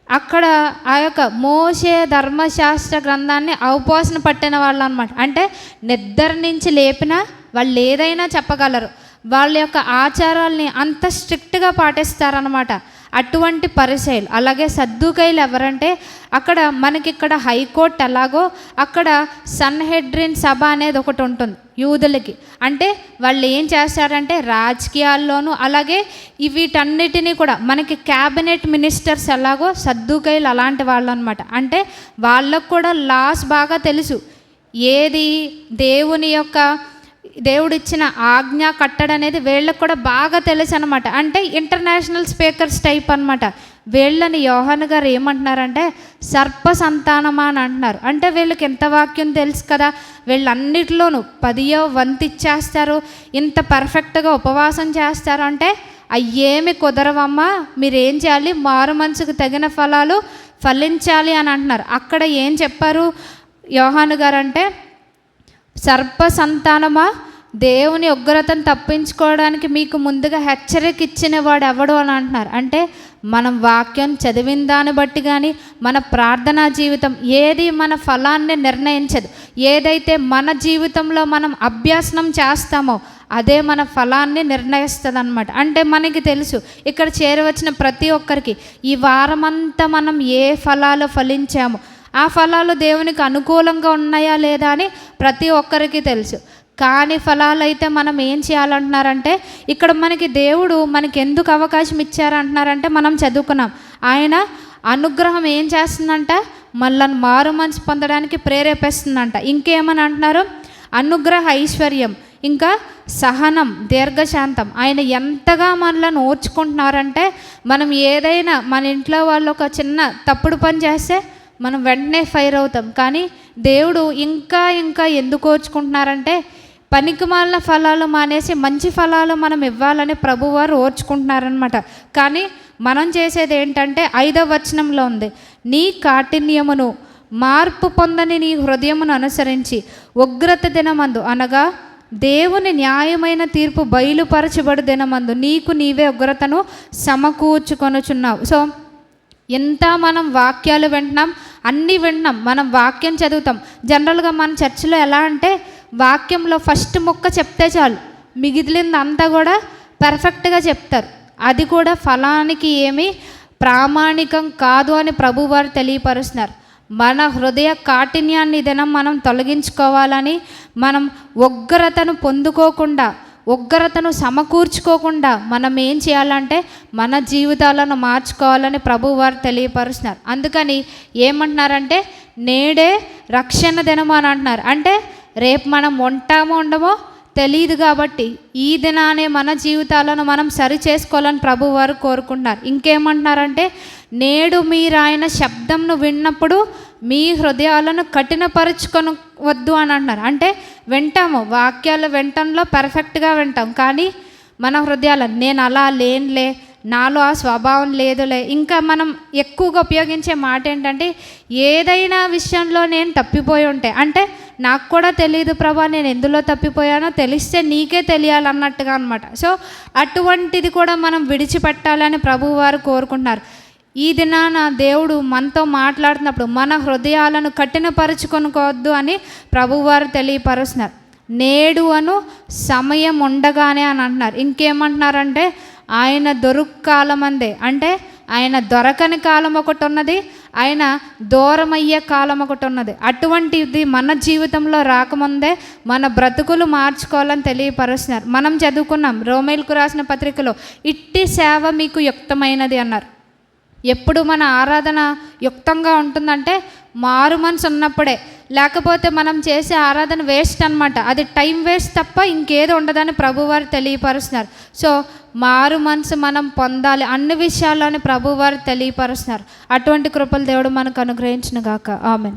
అక్కడ ఆ యొక్క మోషే ధర్మశాస్త్ర గ్రంథాన్ని అవపోసన పట్టిన వాళ్ళు అనమాట. అంటే నిద్ర నుంచి లేపిన వాళ్ళు ఏదైనా చెప్పగలరు. వాళ్ళ యొక్క ఆచారాల్ని అంత స్ట్రిక్ట్గా పాటిస్తారనమాట అటువంటి పరిసయ్యులు. అలాగే సద్దూకయ్యులు ఎవరంటే, అక్కడ మనకిక్కడ హైకోర్టు ఎలాగో అక్కడ సన్హెడ్రిన్ సభ అనేది ఒకటి ఉంటుంది యూదులకి. అంటే వాళ్ళు ఏం చేస్తారంటే రాజకీయాల్లోనూ అలాగే వీటన్నిటినీ కూడా మనకి క్యాబినెట్ మినిస్టర్స్ ఎలాగో సద్దూకయ్యులు అలాంటి వాళ్ళు అనమాట. అంటే వాళ్ళకు కూడా లాస్ బాగా తెలుసు, ఏది దేవుని యొక్క దేవుడిచ్చిన ఆజ్ఞ కట్టడ అనేది వీళ్ళకి కూడా బాగా తెలుసు అనమాట. అంటే ఇంటర్నేషనల్ స్పీకర్స్ టైప్ అనమాట. వీళ్ళని యోహాను గారు ఏమంటున్నారంటే సర్ప సంతానమా అని అంటున్నారు. అంటే వీళ్ళకి ఎంత వాక్యం తెలుసు కదా, వీళ్ళన్నిటిలోనూ 10వ వంతు ఇచ్చేస్తారు, ఇంత పర్ఫెక్ట్గా ఉపవాసం చేస్తారు. అంటే అయ్యేమి కుదరవమ్మా, మీరేం చేయాలి, మారు మనసుకు తగిన ఫలాలు ఫలించాలి అని అంటున్నారు. అక్కడ ఏం చెప్పారు యోహాను గారు అంటే, సర్ప సంతానమా, దేవుని ఉగ్రతను తప్పించుకోవడానికి మీకు ముందుగా హెచ్చరిక ఇచ్చిన వాడు ఎవడు అని అంటున్నారు. అంటే మనం వాక్యం చదివిన దాన్ని బట్టి కానీ మన ప్రార్థనా జీవితం ఏది మన ఫలాన్ని నిర్ణయించదు. ఏదైతే మన జీవితంలో మనం అభ్యాసనం చేస్తామో అదే మన ఫలాన్ని నిర్ణయిస్తుంది అనమాట. అంటే మనకి తెలుసు ఇక్కడ చేరవచ్చిన ప్రతి ఒక్కరికి ఈ వారమంతా మనం ఏ ఫలాలు ఫలించామో ఆ ఫలాలు దేవునికి అనుకూలంగా ఉన్నాయా లేదా అని ప్రతి ఒక్కరికి తెలుసు. కాని ఫలాలు అయితే మనం ఏం చేయాలంటున్నారంటే, ఇక్కడ మనకి దేవుడు మనకి ఎందుకు అవకాశం ఇచ్చారంటున్నారంటే, మనం చదువుకున్నాం ఆయన అనుగ్రహం ఏం చేస్తుందంట, మళ్ళీ మారు మనసు పొందడానికి ప్రేరేపిస్తుందంట. ఇంకేమని అంటున్నారు, అనుగ్రహ ఐశ్వర్యం, ఇంకా సహనం, దీర్ఘశాంతం. ఆయన ఎంతగా మనల్ని ఓర్చుకుంటున్నారంటే, మనం ఏదైనా మన ఇంట్లో వాళ్ళు ఒక చిన్న తప్పుడు పని చేస్తే మనం వెంటనే ఫైర్ అవుతాం. కానీ దేవుడు ఇంకా ఇంకా ఎందుకు ఓర్చుకుంటున్నారంటే, పనికిమాలిన ఫలాలు మానేసి మంచి ఫలాలు మనం ఇవ్వాలని ప్రభువారు ఓర్చుకుంటున్నారనమాట. కానీ మనం చేసేది ఏంటంటే 5వ వచనంలో ఉంది, నీ కాఠిన్యమును మార్పు పొందని నీ హృదయమును అనుసరించి ఉగ్రత దినమందు, అనగా దేవుని న్యాయమైన తీర్పు బయలుపరచబడు దినమందు నీకు నీవే ఉగ్రతను సమకూర్చుకొనుచున్నావు. సో ఎంత మనం వాక్యాలు వింటున్నాం, అన్నీ వింటున్నాం, మనం వాక్యం చదువుతాం. జనరల్గా మన చర్చిలో ఎలా అంటే వాక్యంలో ఫస్ట్ ముక్క చెప్తే చాలు, మిగిలింది అంతా కూడా పర్ఫెక్ట్గా చెప్తారు. అది కూడా ఫలానికి ఏమీ ప్రామాణికం కాదు అని ప్రభువారు తెలియపరుస్తున్నారు. మన హృదయ కాఠిన్యాన్ని దినం మనం తొలగించుకోవాలని, మనం ఉగ్రతను పొందుకోకుండా ఉగ్రతను సమకూర్చుకోకుండా మనం ఏం చేయాలంటే మన జీవితాలను మార్చుకోవాలని ప్రభువారు తెలియపరుస్తున్నారు. అందుకని ఏమంటున్నారంటే నేడే రక్షణ దినము అని అంటున్నారు. అంటే రేపు మనం ఉంటామో ఉండమో తెలియదు కాబట్టి ఈ దినానే మన జీవితాలను మనం సరి చేసుకోవాలని ప్రభువారు కోరుకుంటున్నారు. ఇంకేమంటున్నారంటే నేడు మీరు ఆయన శబ్దంను విన్నప్పుడు మీ హృదయాలను కఠినపరుచుకొని వద్దు అని అంటున్నారు. అంటే వింటాము, వాక్యాలు వినటంలో పర్ఫెక్ట్గా వింటాం, కానీ మన హృదయాలను నేను అలా లేనులే, నాలో ఆ స్వభావం లేదులే. ఇంకా మనం ఎక్కువగా ఉపయోగించే మాట ఏంటంటే, ఏదైనా విషయంలో నేను తప్పిపోయి ఉంటే, అంటే నాకు కూడా తెలియదు ప్రభా నేను ఎందులో తప్పిపోయానో, తెలిస్తే నీకే తెలియాలన్నట్టుగా అనమాట. సో అటువంటిది కూడా మనం విడిచిపెట్టాలని ప్రభువారు కోరుకుంటున్నారు. ఈ దినాన దేవుడు మనతో మాట్లాడుతున్నప్పుడు మన హృదయాలను కఠినపరుచుకొనుకోవద్దు అని ప్రభువారు తెలియపరుస్తున్నారు. నేడు అను సమయం ఉండగానే అని అంటున్నారు. ఇంకేమంటున్నారంటే ఆయన కాలం అందే, అంటే ఆయన దొరకని కాలం ఒకటి ఉన్నది, ఆయన దూరం అయ్యే కాలం ఒకటి ఉన్నది. అటువంటిది మన జీవితంలో రాకముందే మన బ్రతుకులు మార్చుకోవాలని తెలియపరుస్తున్నారు. మనం చదువుకున్నాం రోమేలుకు రాసిన పత్రికలో, ఇట్టి సేవ మీకు యుక్తమైనది అన్నారు. ఎప్పుడు మన ఆరాధన యుక్తంగా ఉంటుందంటే మారు మనసు ఉన్నప్పుడే, లేకపోతే మనం చేసే ఆరాధన వేస్ట్ అనమాట. అది టైం వేస్ట్ తప్ప ఇంకేదో ఉండదని ప్రభువారు తెలియపరుస్తున్నారు. సో మారు మనసు మనం పొందాలి అన్ని విషయాల్లోని ప్రభువారు తెలియపరుస్తున్నారు. అటువంటి కృపలు దేవుడు మనకు అనుగ్రహించును గాక. ఆమేన్.